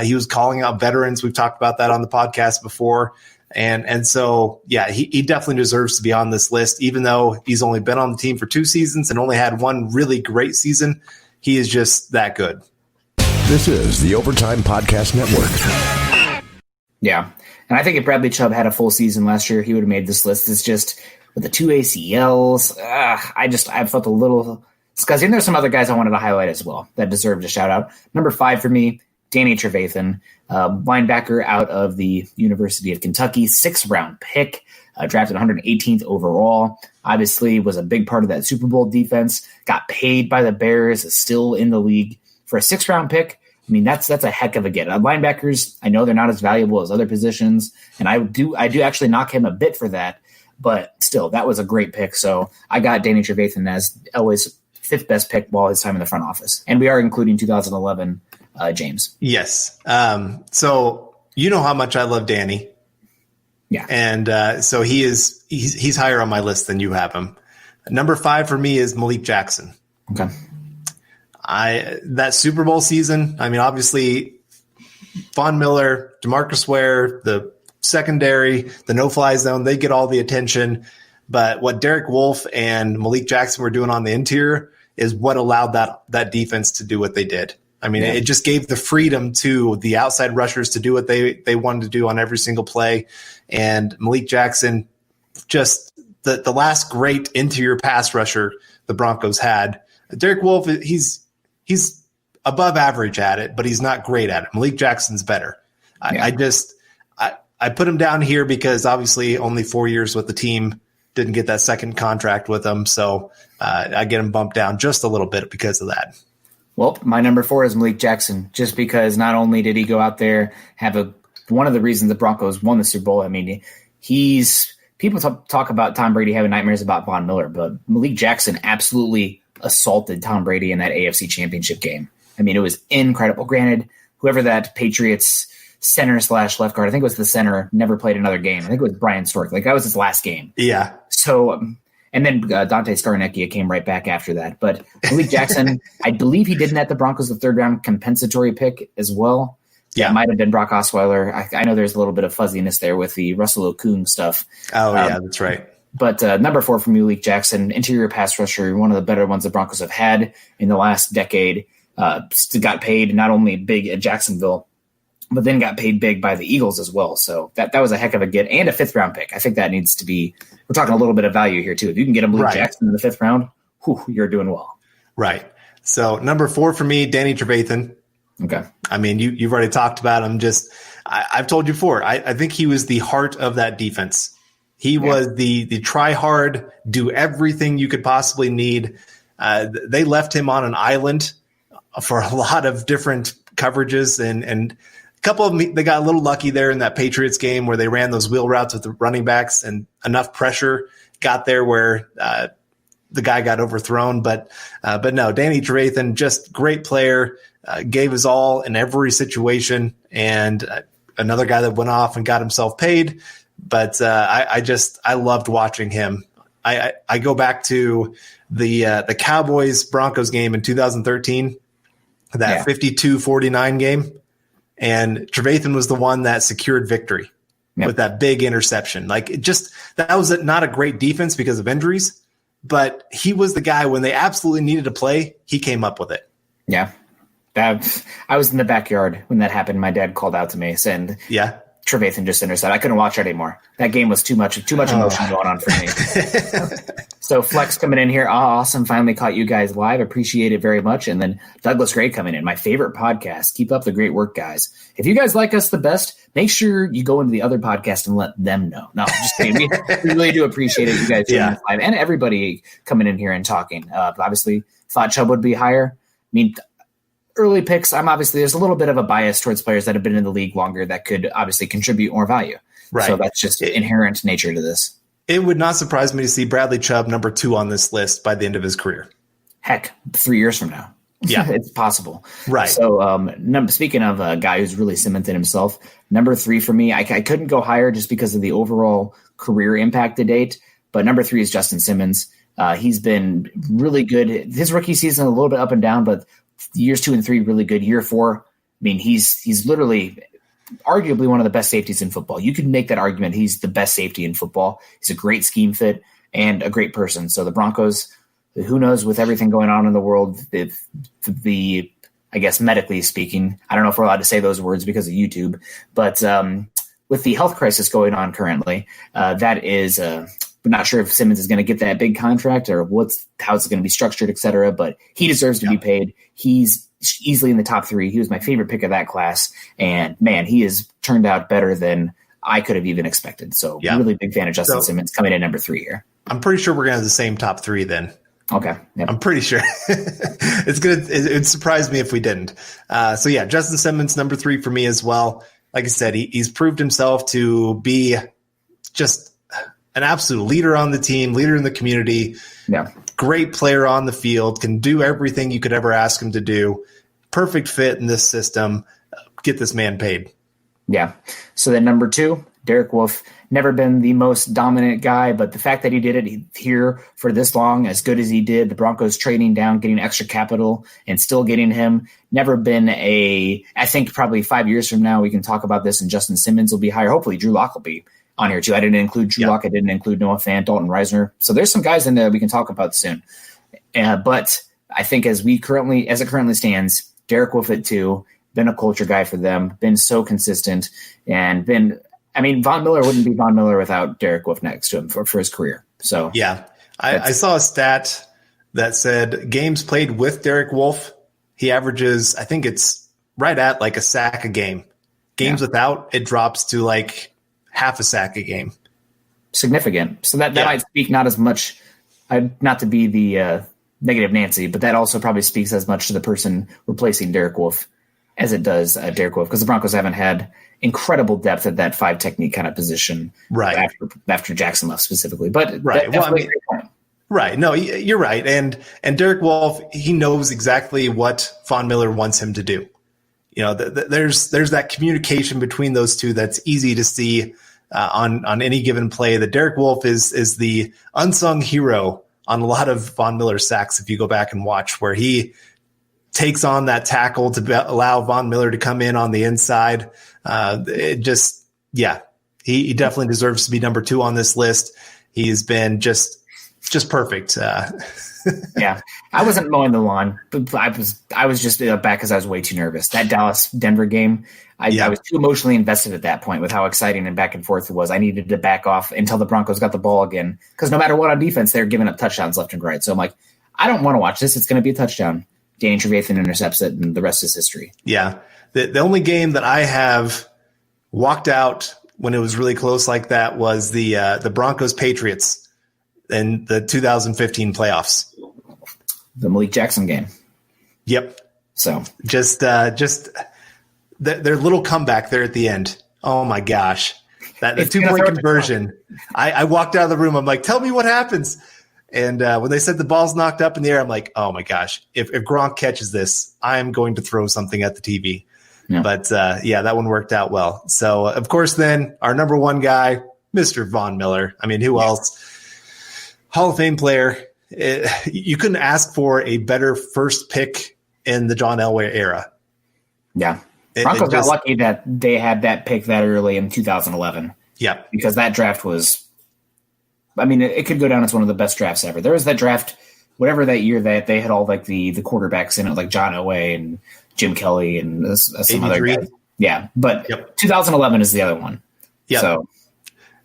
Speaker 2: He was calling out veterans. We've talked about that on the podcast before. And so, yeah, he definitely deserves to be on this list, even though he's only been on the team for 2 seasons and only had 1 really great season. He is just that good.
Speaker 4: This is the Overtime Podcast Network.
Speaker 3: Yeah, and I think if Bradley Chubb had a full season last year, he would have made this list. It's just with the 2 ACLs, I felt a little disgusting. There's some other guys I wanted to highlight as well that deserved a shout out. Number 5 for me, Danny Trevathan, linebacker out of the University of Kentucky, 6th round pick, drafted 118th overall. Obviously was a big part of that Super Bowl defense, got paid by the Bears, is still in the league. For a 6th round pick, I mean, that's a heck of a get. Linebackers, I know they're not as valuable as other positions, and I do actually knock him a bit for that, but still, that was a great pick. So I got Danny Trevathan as Elway's 5th best pick while his time in the front office. And we are including 2011 James.
Speaker 2: Yes. So you know how much I love Danny.
Speaker 3: Yeah.
Speaker 2: And so he's higher on my list than you have him. Number 5 for me is Malik Jackson.
Speaker 3: Okay.
Speaker 2: That Super Bowl season, I mean, obviously Von Miller, DeMarcus Ware, the secondary, the no-fly zone, they get all the attention. But what Derek Wolfe and Malik Jackson were doing on the interior is what allowed that defense to do what they did. I mean, It just gave the freedom to the outside rushers to do what they wanted to do on every single play. And Malik Jackson, just the last great interior pass rusher the Broncos had. Derek Wolfe, he's above average at it, but he's not great at it. Malik Jackson's better. I put him down here because obviously only 4 years with the team, didn't get that second contract with him. So I get him bumped down just a little bit because of that.
Speaker 3: Well, my number 4 is Malik Jackson, just because not only did he go out there, have one of the reasons the Broncos won the Super Bowl. I mean, people talk about Tom Brady having nightmares about Von Miller, but Malik Jackson absolutely assaulted Tom Brady in that AFC Championship game. I mean, it was incredible. Granted, whoever that Patriots center / left guard, I think it was the center, never played another game. I think it was Brian Stork. Like, that was his last game.
Speaker 2: Yeah.
Speaker 3: So, and then Dante Scarnecchia came right back after that. But Malik Jackson, I believe he did net the Broncos the 3rd round compensatory pick as well.
Speaker 2: Yeah.
Speaker 3: It might have been Brock Osweiler. I know there's a little bit of fuzziness there with the Russell Okung stuff.
Speaker 2: Oh, yeah, that's right.
Speaker 3: But number 4 for Malik Jackson, interior pass rusher, one of the better ones the Broncos have had in the last decade. Got paid not only big at Jacksonville, but then got paid big by the Eagles as well. So that was a heck of a get, and a 5th round pick. I think that needs to be – we're talking a little bit of value here too. If you can get a Malik Jackson in the 5th round, you're doing well.
Speaker 2: Right. So number 4 for me, Danny Trevathan.
Speaker 3: Okay.
Speaker 2: I mean, you've already talked about him. I've told you before, I think he was the heart of that defense. He was the try hard, do everything you could possibly need. They left him on an island for a lot of different coverages, and a couple of them, they got a little lucky there in that Patriots game where they ran those wheel routes with the running backs, and enough pressure got there where the guy got overthrown. But no, Danny Trevathan, just great player, gave his all in every situation, and another guy that went off and got himself paid. But I loved watching him. I go back to the Cowboys Broncos game in 2013, that 52-49 game, and Trevathan was the one that secured victory with that big interception. Like, that was not a great defense because of injuries, but he was the guy when they absolutely needed to play, he came up with it.
Speaker 3: Yeah. I was in the backyard when that happened. My dad called out to me saying, Trevathan just intercepted. I couldn't watch it anymore. That game was too much emotion going on for me. So Flex coming in here. Awesome. Finally caught you guys live. Appreciate it very much. And then Douglas Gray coming in. My favorite podcast. Keep up the great work, guys. If you guys like us the best, make sure you go into the other podcast and let them know. No, just kidding. We really do appreciate it. You guys joining us live, and everybody coming in here and talking. Obviously thought Chubb would be higher. I mean, early picks, there's a little bit of a bias towards players that have been in the league longer that could obviously contribute more value. Right. So that's just inherent nature to this. It
Speaker 2: would not surprise me to see Bradley Chubb number 2 on this list by the end of his career.
Speaker 3: Heck, 3 years from now. Yeah, it's possible.
Speaker 2: Right.
Speaker 3: So speaking of a guy who's really cemented himself, number 3 for me, I couldn't go higher just because of the overall career impact to date. But number 3 is Justin Simmons. He's been really good. His rookie season, a little bit up and down, but years 2 and 3, really good. Year 4, I mean, he's literally arguably one of the best safeties in football. You could make that argument. He's the best safety in football. He's a great scheme fit and a great person. So the Broncos, who knows, with everything going on in the world, the I guess medically speaking, I don't know if we're allowed to say those words because of YouTube, but with the health crisis going on currently, that is we're not sure if Simmons is going to get that big contract or how it's going to be structured, et cetera, but he deserves to be paid. He's easily in the top 3. He was my favorite pick of that class. And man, he has turned out better than I could have even expected. So really big fan of Justin Simmons coming in number 3 here.
Speaker 2: I'm pretty sure we're going to have the same top 3 then.
Speaker 3: Okay. Yep.
Speaker 2: I'm pretty sure. It'd surprise me if we didn't. Justin Simmons, number 3 for me as well. Like I said, he's proved himself to be just an absolute leader on the team, leader in the community. Yeah. Great player on the field, can do everything you could ever ask him to do. Perfect fit in this system. Get this man paid.
Speaker 3: Yeah. So then number 2, Derek Wolfe. Never been the most dominant guy, but the fact that he did it here for this long, as good as he did, the Broncos trading down, getting extra capital, and still getting him. Never been I think probably 5 years from now we can talk about this, and Justin Simmons will be higher. Hopefully Drew Locke will be on here too. I didn't include Drew Locke. I didn't include Noah Fant, Dalton Reisner. So there's some guys in there we can talk about soon. But I think as it currently stands, Derek Wolfe at 2, been a culture guy for them, been so consistent, and Von Miller wouldn't be Von Miller without Derek Wolfe next to him for his career. So
Speaker 2: I saw a stat that said games played with Derek Wolfe he averages, I think it's right at like a sack a game. Games without, it drops to like half a sack a game.
Speaker 3: Significant. So that might speak not as much, not to be the negative Nancy, but that also probably speaks as much to the person replacing Derek Wolfe as it does Derek Wolfe, because the Broncos haven't had incredible depth at that 5 technique kind of position after Jackson left specifically. But
Speaker 2: right. No, you're right. And Derek Wolfe, he knows exactly what Von Miller wants him to do. You know, there's that communication between those two that's easy to see on any given play. That Derek Wolfe is the unsung hero on a lot of Von Miller sacks. If you go back and watch, where he takes on that tackle to allow Von Miller to come in on the inside. He definitely deserves to be number 2 on this list. He's been just perfect.
Speaker 3: Yeah, I wasn't mowing the lawn, but I was just back because I was way too nervous. That Dallas-Denver game, I was too emotionally invested at that point with how exciting and back and forth it was. I needed to back off until the Broncos got the ball again, because no matter what on defense, they're giving up touchdowns left and right. So I'm like, I don't want to watch this. It's going to be a touchdown. Danny Trevathan intercepts it, and the rest is history. Yeah.
Speaker 2: The only game that I have walked out when it was really close like that was the Broncos Patriots in the 2015 playoffs.
Speaker 3: The Malik Jackson game.
Speaker 2: Yep.
Speaker 3: So
Speaker 2: just their little comeback there at the end. Oh my gosh. The 2-point conversion. I walked out of the room. I'm like, tell me what happens. And when they said the ball's knocked up in the air, I'm like, oh my gosh, if Gronk catches this, I'm going to throw something at the TV. Yeah. But that one worked out well. So of course, then our number 1 guy, Mr. Von Miller. I mean, who else? Hall of Fame player. You couldn't ask for a better first pick in the John Elway era.
Speaker 3: Yeah. Broncos got lucky that they had that pick that early in 2011.
Speaker 2: Yeah.
Speaker 3: Because that draft was, I mean, it could go down as one of the best drafts ever. There was that draft, whatever that year that they had all like the quarterbacks in it, like John Elway and Jim Kelly and some other guys. Yeah. But 2011 is the other one.
Speaker 2: Yeah.
Speaker 3: So.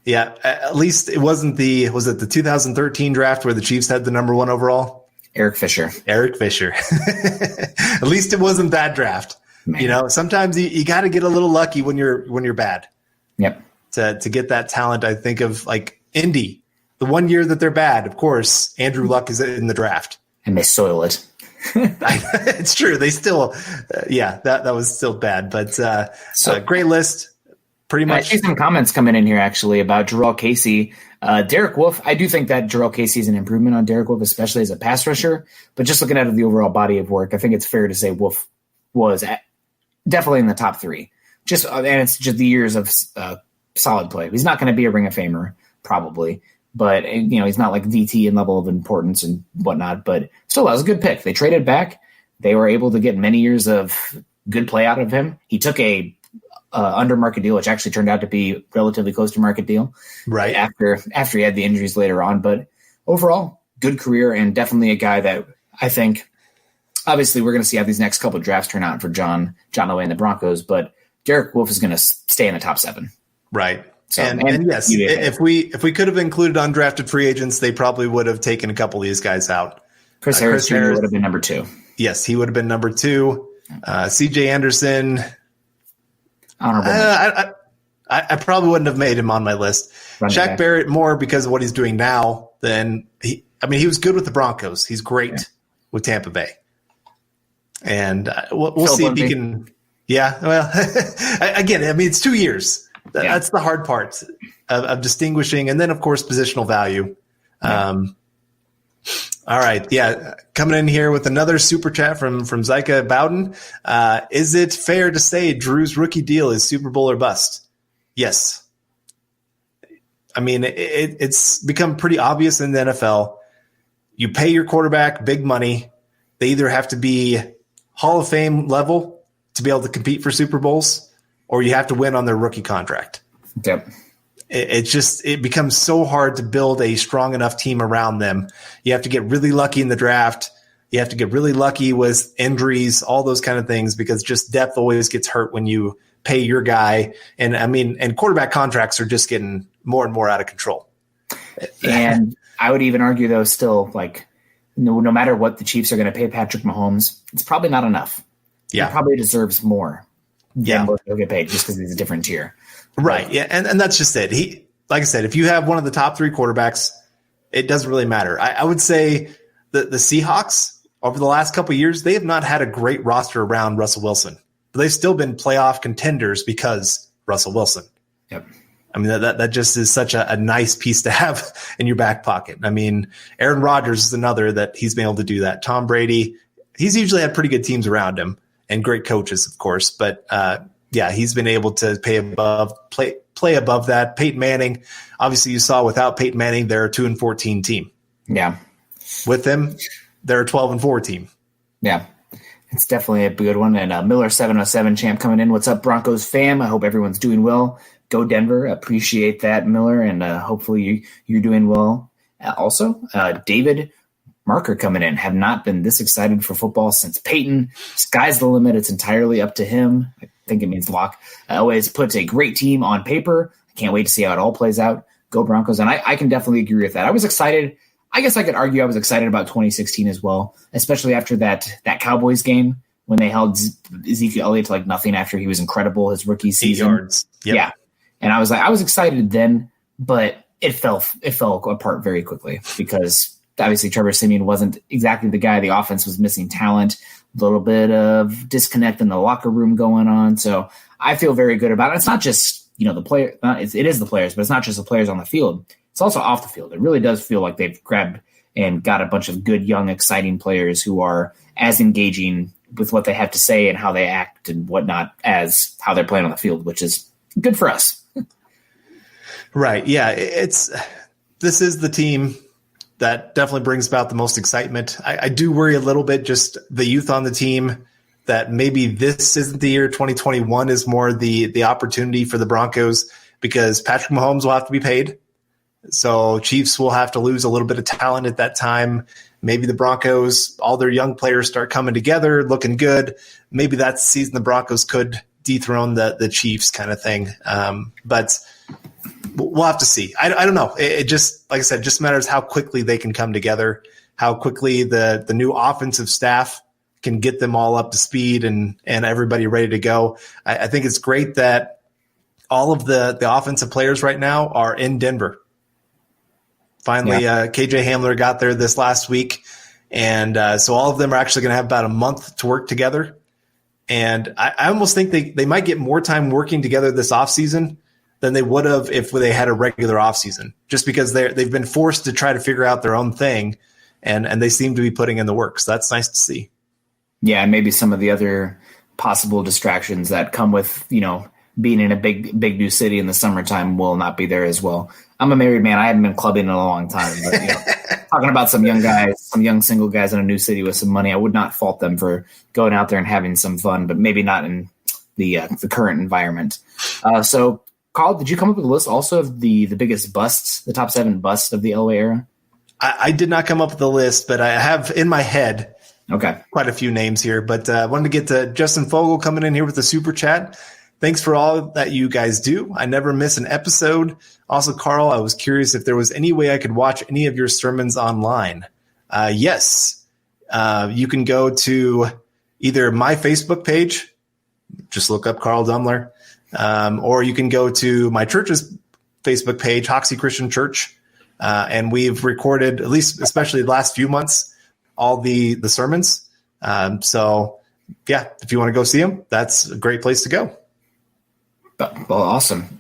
Speaker 2: Yeah, at least it wasn't was it the 2013 draft where the Chiefs had the number 1 overall?
Speaker 3: Eric Fisher.
Speaker 2: At least it wasn't that draft. Man. You know, sometimes you got to get a little lucky when you're bad.
Speaker 3: Yep.
Speaker 2: To get that talent, I think of like Indy, the one year that they're bad. Of course, Andrew Luck is in the draft,
Speaker 3: and they soil it.
Speaker 2: It's true. They still, that was still bad, but great list. Pretty much.
Speaker 3: I see some comments coming in here actually about Jarrell Casey. Derek Wolfe, I do think that Jarrell Casey is an improvement on Derek Wolfe, especially as a pass rusher. But just looking at the overall body of work, I think it's fair to say Wolfe was definitely in the top 3. And it's just the years of solid play. He's not going to be a Ring of Famer, probably. But, he's not like DT in level of importance and whatnot. But still, that was a good pick. They traded back. They were able to get many years of good play out of him. He took a under market deal, which actually turned out to be relatively close to market deal.
Speaker 2: Right.
Speaker 3: After he had the injuries later on. But overall, good career, and definitely a guy that I think, obviously we're going to see how these next couple of drafts turn out for John Elway and the Broncos, but Derek Wolfe is going to stay in the top 7.
Speaker 2: Right. So, and yes, if we could have included undrafted free agents, they probably would have taken a couple of these guys out.
Speaker 3: Chris Harris Jr. would have been number 2.
Speaker 2: Yes, he would have been number 2. CJ Anderson.
Speaker 3: Honorable.
Speaker 2: I probably wouldn't have made him on my list. Shaq Barrett more because of what he's doing now than he was good with the Broncos. He's great with Tampa Bay. And we'll see if he can. Yeah. Well, again, it's 2 years. That's the hard part of distinguishing. And then, of course, positional value. Yeah. All right. Yeah. Coming in here with another super chat from Zyka Bowden. Is it fair to say Drew's rookie deal is Super Bowl or bust? Yes. I mean, it's become pretty obvious in the NFL. You pay your quarterback big money. They either have to be Hall of Fame level to be able to compete for Super Bowls, or you have to win on their rookie contract.
Speaker 3: Yep.
Speaker 2: It becomes so hard to build a strong enough team around them. You have to get really lucky in the draft. You have to get really lucky with injuries, all those kind of things, because just depth always gets hurt when you pay your guy. And quarterback contracts are just getting more and more out of control.
Speaker 3: And I would even argue, though, still, like, no matter what the Chiefs are going to pay Patrick Mahomes, it's probably not enough.
Speaker 2: Yeah.
Speaker 3: He probably deserves more
Speaker 2: Yeah.
Speaker 3: than what he'll get paid just because he's a different tier.
Speaker 2: Right. Yeah. And that's just it. Like I said, if you have one of the top 3 quarterbacks, it doesn't really matter. I would say the Seahawks over the last couple of years, they have not had a great roster around Russell Wilson, but they've still been playoff contenders because Russell Wilson.
Speaker 3: Yep.
Speaker 2: I mean, that just is such a nice piece to have in your back pocket. I mean, Aaron Rodgers is another that he's been able to do that. Tom Brady, he's usually had pretty good teams around him and great coaches, of course. But he's been able to play above that. Peyton Manning, obviously you saw without Peyton Manning, they're a 2-14 team.
Speaker 3: Yeah.
Speaker 2: With him, they're a 12-4 team.
Speaker 3: Yeah. It's definitely a good one. And Miller 707 champ coming in. What's up, Broncos fam? I hope everyone's doing well. Go Denver. Appreciate that, Miller. And hopefully you're doing well. Also, David Marker coming in. Have not been this excited for football since Peyton. Sky's the limit. It's entirely up to him. I think it means Locke. Always puts a great team on paper. I can't wait to see how it all plays out. Go Broncos. And I can definitely agree with that. I was excited. I guess I could argue I was excited about 2016 as well, especially after that Cowboys game when they held Ezekiel Elliott to like nothing after he was incredible his rookie season.
Speaker 2: 8 yards. Yep.
Speaker 3: Yeah. And I was excited then, but it fell apart very quickly because obviously Trevor Siemian wasn't exactly the guy. The offense was missing talent, a little bit of disconnect in the locker room going on. So I feel very good about it. It's not just, the player. It is the players, but it's not just the players on the field. It's also off the field. It really does feel like they've grabbed and got a bunch of good, young, exciting players who are as engaging with what they have to say and how they act and whatnot as how they're playing on the field, which is good for us.
Speaker 2: Right. Yeah. This is the team that definitely brings about the most excitement. I do worry a little bit just the youth on the team that maybe this isn't the year. 2021 is more the opportunity for the Broncos because Patrick Mahomes will have to be paid. So Chiefs will have to lose a little bit of talent at that time. Maybe the Broncos, all their young players start coming together, looking good. Maybe that's the season the Broncos could dethrone the Chiefs kind of thing. But we'll have to see. I don't know. It just, like I said, just matters how quickly they can come together, how quickly the new offensive staff can get them all up to speed and everybody ready to go. I think it's great that all of the offensive players right now are in Denver. Finally, KJ Hamler got there this last week. And so all of them are actually going to have about a month to work together. And I almost think they might get more time working together this offseason than they would have if they had a regular offseason, just because they've been forced to try to figure out their own thing. And they seem to be putting in the work. So that's nice to see.
Speaker 3: Yeah, and maybe some of the other possible distractions that come with, being in a big new city in the summertime will not be there as well. I'm a married man. I haven't been clubbing in a long time. But, talking about some young guys, some young single guys in a new city with some money, I would not fault them for going out there and having some fun, but maybe not in the current environment. So, Carl, did you come up with a list also of the biggest busts, the top 7 busts of the Elway era?
Speaker 2: I did not come up with a list, but I have in my head quite a few names here. But I wanted to get to Justin Fogel coming in here with the super chat. Thanks for all that you guys do. I never miss an episode. Also, Carl, I was curious if there was any way I could watch any of your sermons online. Yes. You can go to either my Facebook page, just look up Carl Dumler, or you can go to my church's Facebook page, Hoxie Christian Church, and we've recorded, at least especially the last few months, all the sermons. So, yeah, if you want to go see them, that's a great place to go.
Speaker 3: Well, awesome.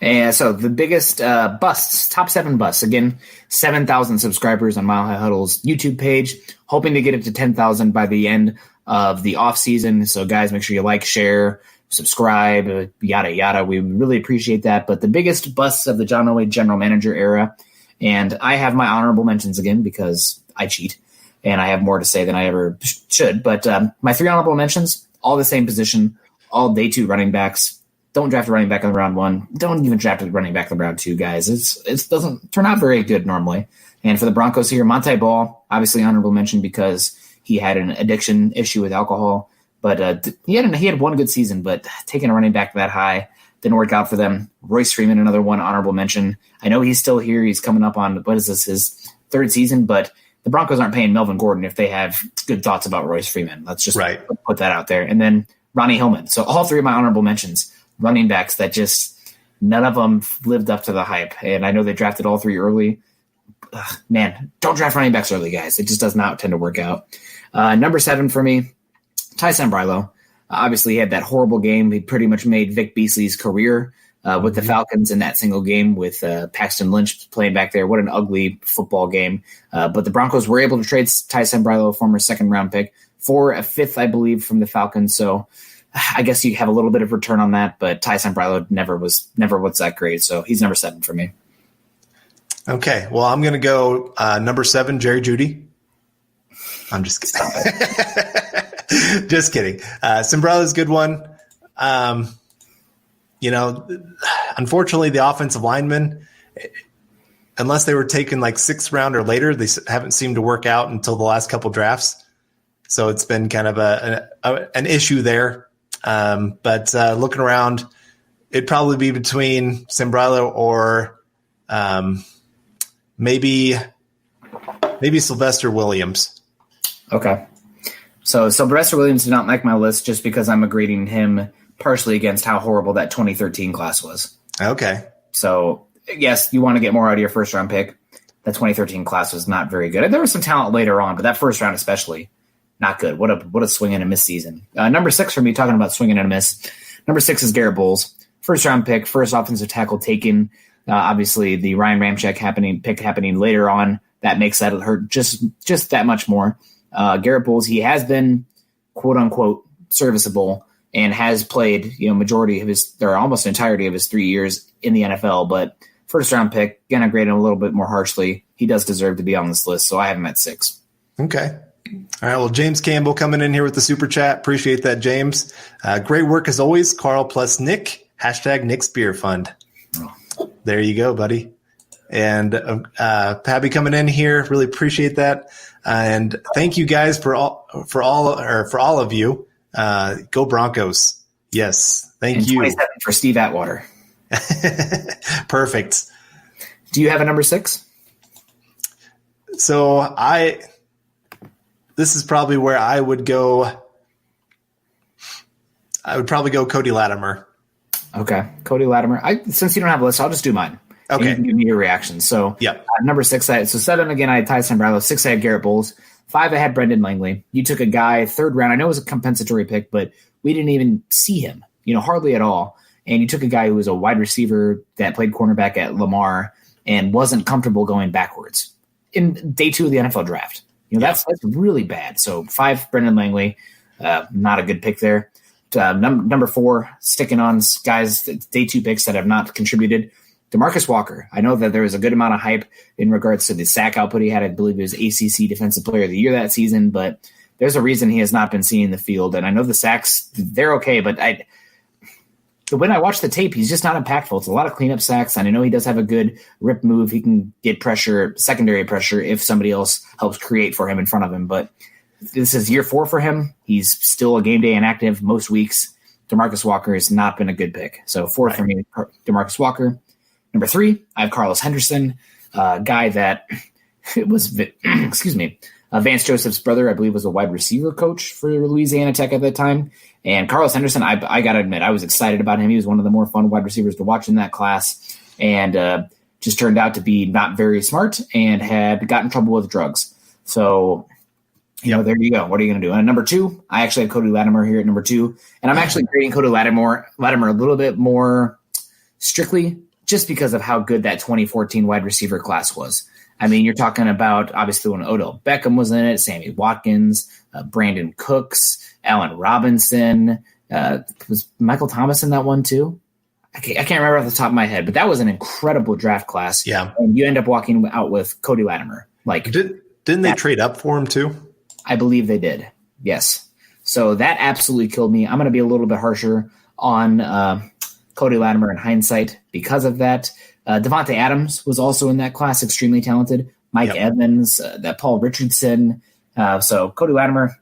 Speaker 3: And so the biggest busts, top 7 busts. Again, 7,000 subscribers on Mile High Huddle's YouTube page. Hoping to get it to 10,000 by the end of the off season. So, guys, make sure you like, share, subscribe, yada, yada. We really appreciate that. But the biggest busts of the John Elway general manager era, and I have my honorable mentions again because I cheat, and I have more to say than I ever should. But my 3 honorable mentions, all the same position, all day 2 running backs. Don't draft a running back in round 1. Don't even draft a running back in round 2, guys. It doesn't turn out very good normally. And for the Broncos here, Monte Ball, obviously honorable mention because he had an addiction issue with alcohol. But he had one good season, but taking a running back that high didn't work out for them. Royce Freeman, another one honorable mention. I know he's still here. He's coming up on, his 3rd season, but the Broncos aren't paying Melvin Gordon if they have good thoughts about Royce Freeman. Let's just put that out there. And then Ronnie Hillman. So all three of my honorable mentions, running backs that just none of them lived up to the hype. And I know they drafted all three early. Ugh, man, don't draft running backs early, guys. It just does not tend to work out. Number 7 for me, Ty Sambrailo. Obviously, he had that horrible game. He pretty much made Vic Beasley's career with the Falcons in that single game with Paxton Lynch playing back there. What an ugly football game. But the Broncos were able to trade Ty Sambrailo, a former second-round pick, for a 5th, I believe, from the Falcons. So I guess you have a little bit of return on that, but Ty Sambrailo never was that great. So he's number 7 for me. Okay.
Speaker 2: Well, I'm going to go number 7, Jerry Judy. I'm just kidding. Just kidding. Sambrailo's a good one. Unfortunately, the offensive linemen, unless they were taken like 6th round or later, they haven't seemed to work out until the last couple drafts. So it's been kind of an issue there. But looking around, it'd probably be between Sambrailo or maybe Sylvester Williams.
Speaker 3: Okay. So Sylvester Williams did not make my list just because I'm grading him partially against how horrible that 2013 class was.
Speaker 2: Okay. So,
Speaker 3: yes, you want to get more out of your first-round pick. That 2013 class was not very good. And there was some talent later on, but that first round especially, not good. What a swing and a miss season. Number 6 for me, talking about swinging and a miss. Number 6 is Garrett Bowles. First-round pick, first offensive tackle taken. Obviously, the Ryan Ramczyk pick happening later on, that makes that hurt just that much more. Garrett Bowles, he has been quote-unquote serviceable and has played, majority of or almost entirety of his 3 years in the NFL. But first-round pick, going to grade him a little bit more harshly. He does deserve to be on this list, so I have him at 6.
Speaker 2: Okay. All right, well, James Campbell coming in here with the super chat. Appreciate that, James. Great work as always, Carl plus Nick. # Nick's Beer Fund. Oh. There you go, buddy. And Pabby coming in here, really appreciate that. And thank you guys for all of you. Go Broncos. Yes. Thank you.
Speaker 3: 27 for Steve Atwater.
Speaker 2: Perfect.
Speaker 3: Do you have a number 6?
Speaker 2: So this is probably where I would go. I would probably go Cody Latimer.
Speaker 3: Okay. Cody Latimer. Since you don't have a list, I'll just do mine.
Speaker 2: Okay.
Speaker 3: You can give me your reaction. So number 6, so 7 again, I had Ty Sambrailo. 6, I had Garrett Bowles. 5, I had Brendan Langley. You took a guy 3rd round. I know it was a compensatory pick, but we didn't even see him, hardly at all. And you took a guy who was a wide receiver that played cornerback at Lamar and wasn't comfortable going backwards in day 2 of the NFL draft. That's really bad. So 5, Brendan Langley, not a good pick there. Number 4, sticking on guys, day 2 picks that have not contributed. DeMarcus Walker. I know that there was a good amount of hype in regards to the sack output he had. I believe he was ACC Defensive Player of the Year that season, but there's a reason he has not been seen in the field. And I know the sacks, they're okay, but when I watch the tape, he's just not impactful. It's a lot of cleanup sacks, and I know he does have a good rip move. He can get pressure, secondary pressure, if somebody else helps create for him in front of him. But this is year 4 for him. He's still a game day inactive most weeks. DeMarcus Walker has not been a good pick. So 4 for me, DeMarcus Walker. Number 3, I have Carlos Henderson, guy that was, Vance Joseph's brother, I believe, was a wide receiver coach for Louisiana Tech at that time. And Carlos Henderson, I got to admit, I was excited about him. He was one of the more fun wide receivers to watch in that class, and just turned out to be not very smart and had gotten in trouble with drugs. So, there you go. What are you going to do? And number 2, I actually have Cody Latimer here at number 2, and I'm actually grading Cody Latimer a little bit more strictly, just because of how good that 2014 wide receiver class was. I mean, you're talking about, obviously, when Odell Beckham was in it, Sammy Watkins, Brandon Cooks, Allen Robinson. Was Michael Thomas in that one too? I can't remember off the top of my head, but that was an incredible draft class. Yeah. And you end up walking out with Cody Latimer.
Speaker 2: Didn't they trade up for him too?
Speaker 3: I believe they did. Yes. So that absolutely killed me. I'm going to be a little bit harsher on Cody Latimer in hindsight because of that. Devontae Adams was also in that class, extremely talented. Mike Evans, that Paul Richardson. So Cody Latimer,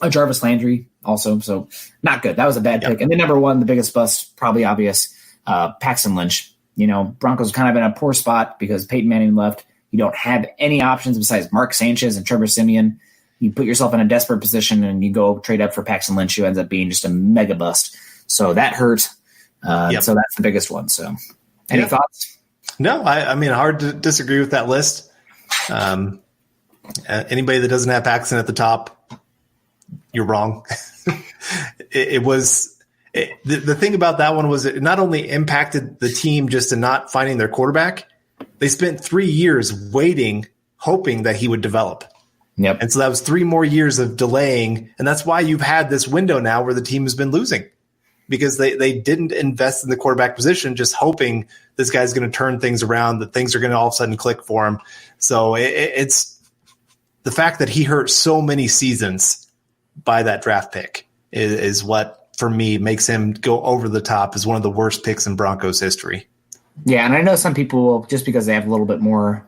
Speaker 3: Jarvis Landry also. So not good. That was a bad pick. And then number 1, the biggest bust, probably obvious, Paxton Lynch. Broncos kind of in a poor spot because Peyton Manning left. You don't have any options besides Mark Sanchez and Trevor Siemian. You put yourself in a desperate position and you go trade up for Paxton Lynch, who ends up being just a mega bust. So that hurt. So that's the biggest one. So any thoughts?
Speaker 2: No, I mean, hard to disagree with that list. Anybody that doesn't have Paxton at the top, you're wrong. The thing about that one was it not only impacted the team just in not finding their quarterback, they spent 3 years waiting, hoping that he would develop.
Speaker 3: Yep.
Speaker 2: And so that was 3 more years of delaying. And that's why you've had this window now where the team has been losing, because they didn't invest in the quarterback position, just hoping this guy's going to turn things around, that things are going to all of a sudden click for him. So it's the fact that he hurt so many seasons by that draft pick is what, for me, makes him go over the top as one of the worst picks in Broncos history. Yeah,
Speaker 3: and I know some people will, just because they have a little bit more,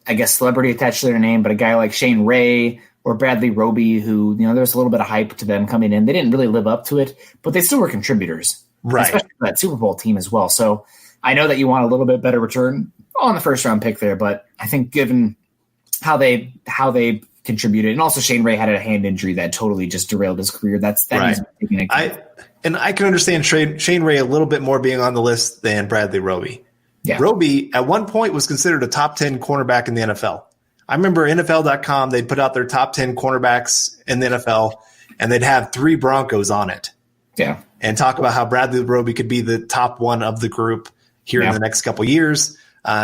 Speaker 3: I guess, celebrity attached to their name, but a guy like Shane Ray or Bradley Roby, who, there's a little bit of hype to them coming in. They didn't really live up to it, but they still were contributors,
Speaker 2: right? Especially
Speaker 3: for that Super Bowl team as well. So I know that you want a little bit better return on the first round pick there, but I think given how they contributed, and also Shane Ray had a hand injury that totally just derailed his career.
Speaker 2: Right. I can understand Shane Ray a little bit more being on the list than Bradley Roby.
Speaker 3: Yeah.
Speaker 2: Roby at one point was considered a top 10 cornerback in the NFL. I remember NFL.com, they'd put out their top 10 cornerbacks in the NFL, and they'd have 3 Broncos on it.
Speaker 3: Yeah.
Speaker 2: And talk about how Bradley Roby could be the top one of the group here in the next couple of years.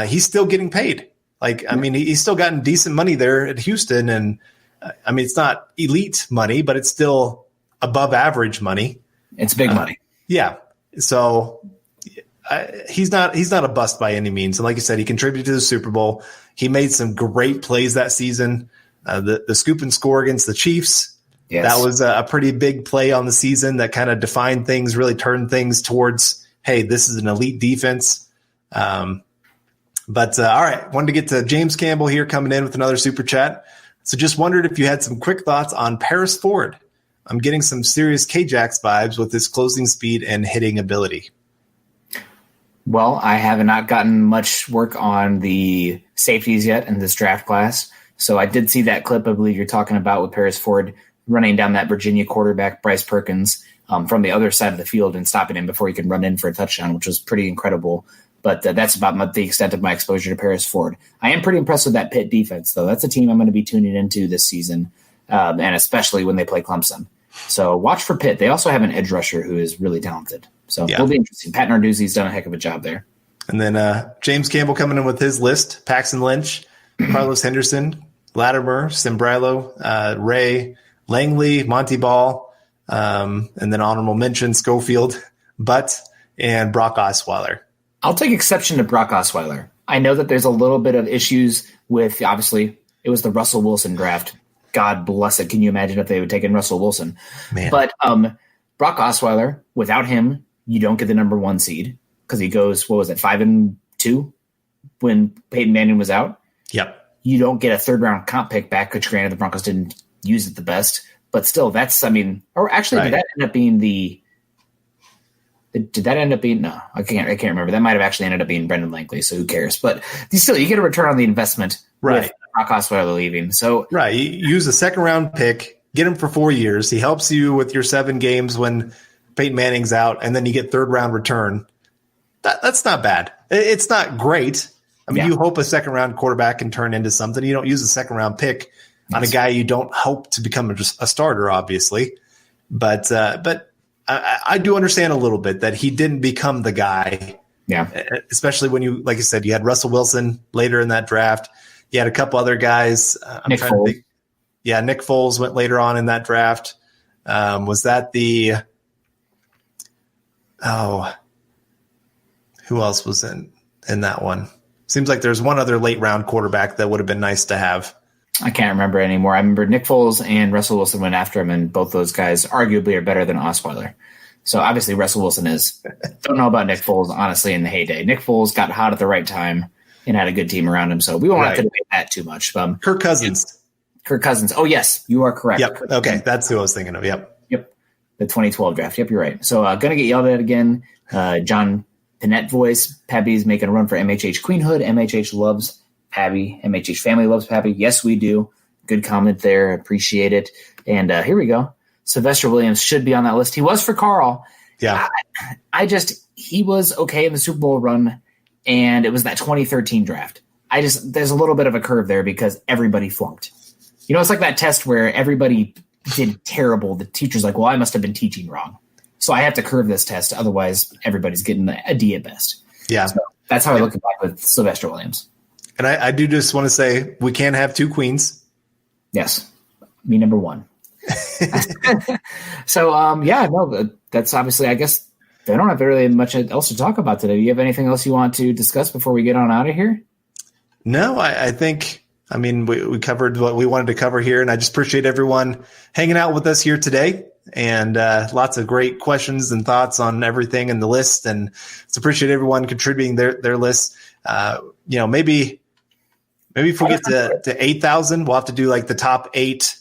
Speaker 2: He's still getting paid. He's still gotten decent money there at Houston. And it's not elite money, but it's still above average money.
Speaker 3: It's big money.
Speaker 2: Yeah. So he's not a bust by any means. And like you said, he contributed to the Super Bowl. He made some great plays that season. The scoop and score against the Chiefs.
Speaker 3: Yes.
Speaker 2: That was a pretty big play on the season that kind of defined things, really turned things towards, hey, this is an elite defense. But all right, wanted to get to James Campbell here coming in with another super chat. So just wondered if you had some quick thoughts on Paris Ford. I'm getting some serious K-Jax vibes with his closing speed and hitting ability.
Speaker 3: Well, I have not gotten much work on the safeties yet in this draft class. So I did see that clip I believe you're talking about with Paris Ford running down that Virginia quarterback, Bryce Perkins, from the other side of the field and stopping him before he could run in for a touchdown, which was pretty incredible. But that's about the extent of my exposure to Paris Ford. I am pretty impressed with that Pitt defense, though. That's a team I'm going to be tuning into this season, and especially when they play Clemson. So watch for Pitt. They also have an edge rusher who is really talented. So it'll be interesting. Pat Narduzzi's done a heck of a job there.
Speaker 2: And then James Campbell coming in with his list: Paxton Lynch, Carlos Henderson, Latimer, Simbrilo, Ray, Langley, Monty Ball, and then honorable mention Schofield, Butt, and Brock Osweiler.
Speaker 3: I'll take exception to Brock Osweiler. I know that there's a little bit of issues with, obviously, it was the Russell Wilson draft. God bless it. Can you imagine if they would take in Russell Wilson?
Speaker 2: Man.
Speaker 3: But Brock Osweiler, without him, you don't get the number 1 seed because he goes, 5-2 when Peyton Manning was out.
Speaker 2: Yep.
Speaker 3: You don't get a 3rd-round comp pick back, which granted the Broncos didn't use it the best. But still, did that end up being the – did that end up being – no, I can't remember. That might have actually ended up being Brendan Langley, so who cares? But still, you get a return on the investment with Brock Osweiler leaving. So
Speaker 2: right, you use a 2nd-round pick, get him for 4 years. He helps you with your 7 games when Peyton Manning's out, and then you get 3rd-round return. That's not bad. It's not great. You hope a 2nd-round quarterback can turn into something. You don't use a 2nd-round pick on a guy you don't hope to become a starter, obviously. But I do understand a little bit that he didn't become the guy.
Speaker 3: Yeah.
Speaker 2: Especially when you, like I said, you had Russell Wilson later in that draft. You had a couple other guys.
Speaker 3: Nick Foles.
Speaker 2: Nick Foles went later on in that draft. Was that who else was in that one? Seems like there's one other late round quarterback that would have been nice to have.
Speaker 3: I can't remember anymore. I remember Nick Foles and Russell Wilson went after him, and both those guys arguably are better than Osweiler. So obviously Russell Wilson is. Don't know about Nick Foles, honestly, in the heyday. Nick Foles got hot at the right time and had a good team around him, so we won't have to debate that too much.
Speaker 2: Kirk Cousins.
Speaker 3: Oh, yes, you are correct.
Speaker 2: Yep. Okay, that's who I was thinking of. Yep.
Speaker 3: The 2012 draft. Yep, you're right. So going to get yelled at again. John Pinette voice. Pebby's making a run for MHH Queenhood. MHH loves Pappy, MHH family loves Pappy. Yes, we do. Good comment there. Appreciate it. And here we go. Sylvester Williams should be on that list. He was for Carl.
Speaker 2: Yeah.
Speaker 3: He was okay in the Super Bowl run, and it was that 2013 draft. There's a little bit of a curve there because everybody flunked. It's like that test where everybody did terrible. The teacher's like, well, I must have been teaching wrong. So I have to curve this test. Otherwise, everybody's getting a D at best. Yeah. So that's how I look back with Sylvester Williams.
Speaker 2: And I do just want to say we can't have two queens.
Speaker 3: Yes. Me number one. So, that's obviously, I guess, I don't have really much else to talk about today. Do you have anything else you want to discuss before we get on out of here?
Speaker 2: No, I think, we covered what we wanted to cover here, and I just appreciate everyone hanging out with us here today, and lots of great questions and thoughts on everything in the list, and just appreciate everyone contributing their list. Maybe if we get to 8,000, we'll have to do like the top 8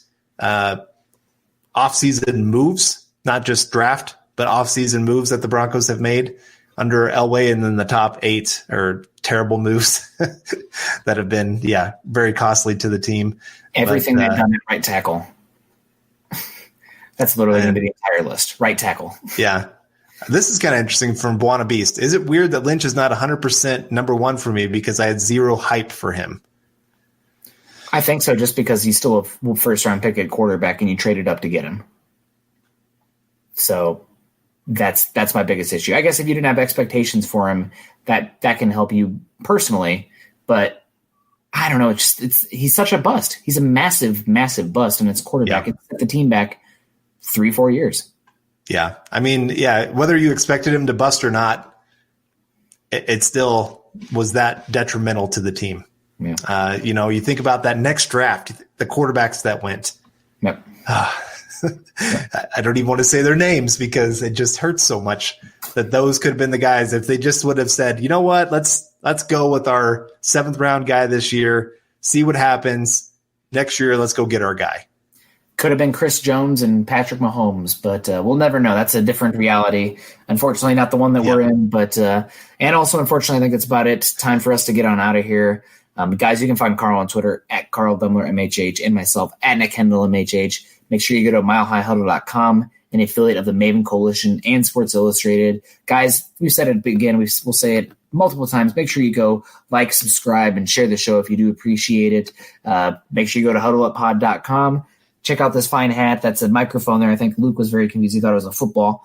Speaker 2: off-season moves, not just draft, but off-season moves that the Broncos have made under Elway, and then the top 8 are terrible moves that have been, very costly to the team.
Speaker 3: Everything they've done at right tackle. That's literally going to be the entire list. Right tackle.
Speaker 2: Yeah. This is kind of interesting from Buona Beast. Is it weird that Lynch is not 100% number 1 for me because I had zero hype for him?
Speaker 3: I think so, just because he's still a first-round pick at quarterback and you traded up to get him. So that's my biggest issue. I guess if you didn't have expectations for him, that can help you personally. But I don't know. He's such a bust. He's a massive, massive bust, and it's quarterback. It set the team back 3-4 years. Yeah.
Speaker 2: Whether you expected him to bust or not, it still was that detrimental to the team. Yeah. You think about that next draft, the quarterbacks that went.
Speaker 3: Yep.
Speaker 2: I don't even want to say their names because it just hurts so much that those could have been the guys. If they just would have said, you know what, let's go with our 7th round guy this year, see what happens. Next year, let's go get our guy.
Speaker 3: Could have been Chris Jones and Patrick Mahomes, but we'll never know. That's a different reality. Unfortunately, not the one that we're in, but and also, unfortunately, I think it's about it. Time for us to get on out of here. Guys, you can find Carl on Twitter at Carl Dumler MHH and myself at Nick Kendell MHH. Make sure you go to milehighhuddle.com, an affiliate of the Maven Coalition and Sports Illustrated. Guys, we've said it again. We'll say it multiple times. Make sure you go like, subscribe, and share the show if you do appreciate it. Make sure you go to huddleuppod.com. Check out this fine hat. That's a microphone there. I think Luke was very confused. He thought it was a football.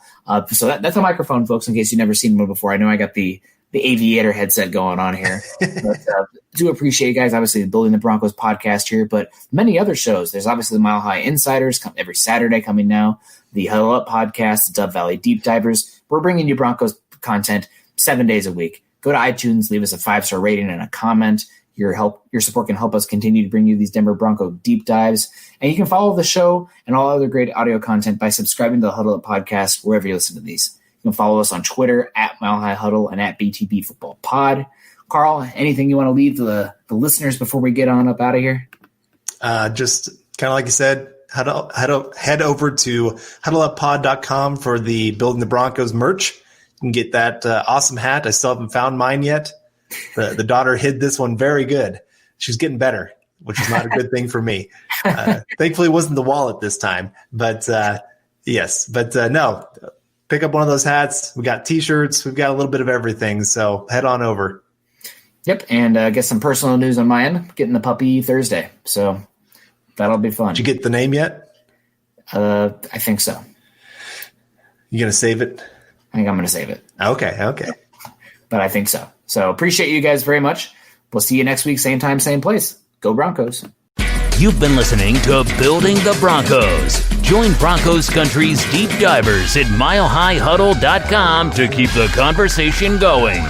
Speaker 3: So that's a microphone, folks, in case you've never seen one before. I know I got the aviator headset going on here. But do appreciate you guys, obviously, Building the Broncos podcast here, but many other shows. There's obviously the Mile High Insiders every Saturday coming now, the Huddle Up podcast, the Dove Valley Deep Divers. We're bringing you Broncos content 7 days a week. Go to iTunes, leave us a 5-star rating and a comment. Your support can help us continue to bring you these Denver Bronco deep dives. And you can follow the show and all other great audio content by subscribing to the Huddle Up podcast wherever you listen to these. You can follow us on Twitter at Mile High Huddle and at BTB Football Pod. Carl, anything you want to leave the listeners before we get on up out of here?
Speaker 2: Just kind of like you said, head over to huddleuppod.com for the Building the Broncos merch. You can get that awesome hat. I still haven't found mine yet. The daughter hid this one very good. She's getting better, which is not a good thing for me. Thankfully, it wasn't the wallet this time. But yes, but no. Pick up one of those hats. We got T-shirts. We've got a little bit of everything. So head on over.
Speaker 3: Yep, and get some personal news on my end. Getting the puppy Thursday, so that'll be fun.
Speaker 2: Did you get the name yet?
Speaker 3: I think so.
Speaker 2: You gonna save it?
Speaker 3: I think I'm gonna save it.
Speaker 2: Okay.
Speaker 3: But I think so. So appreciate you guys very much. We'll see you next week, same time, same place. Go Broncos.
Speaker 1: You've been listening to Building the Broncos. Join Broncos Country's deep divers at milehighhuddle.com to keep the conversation going.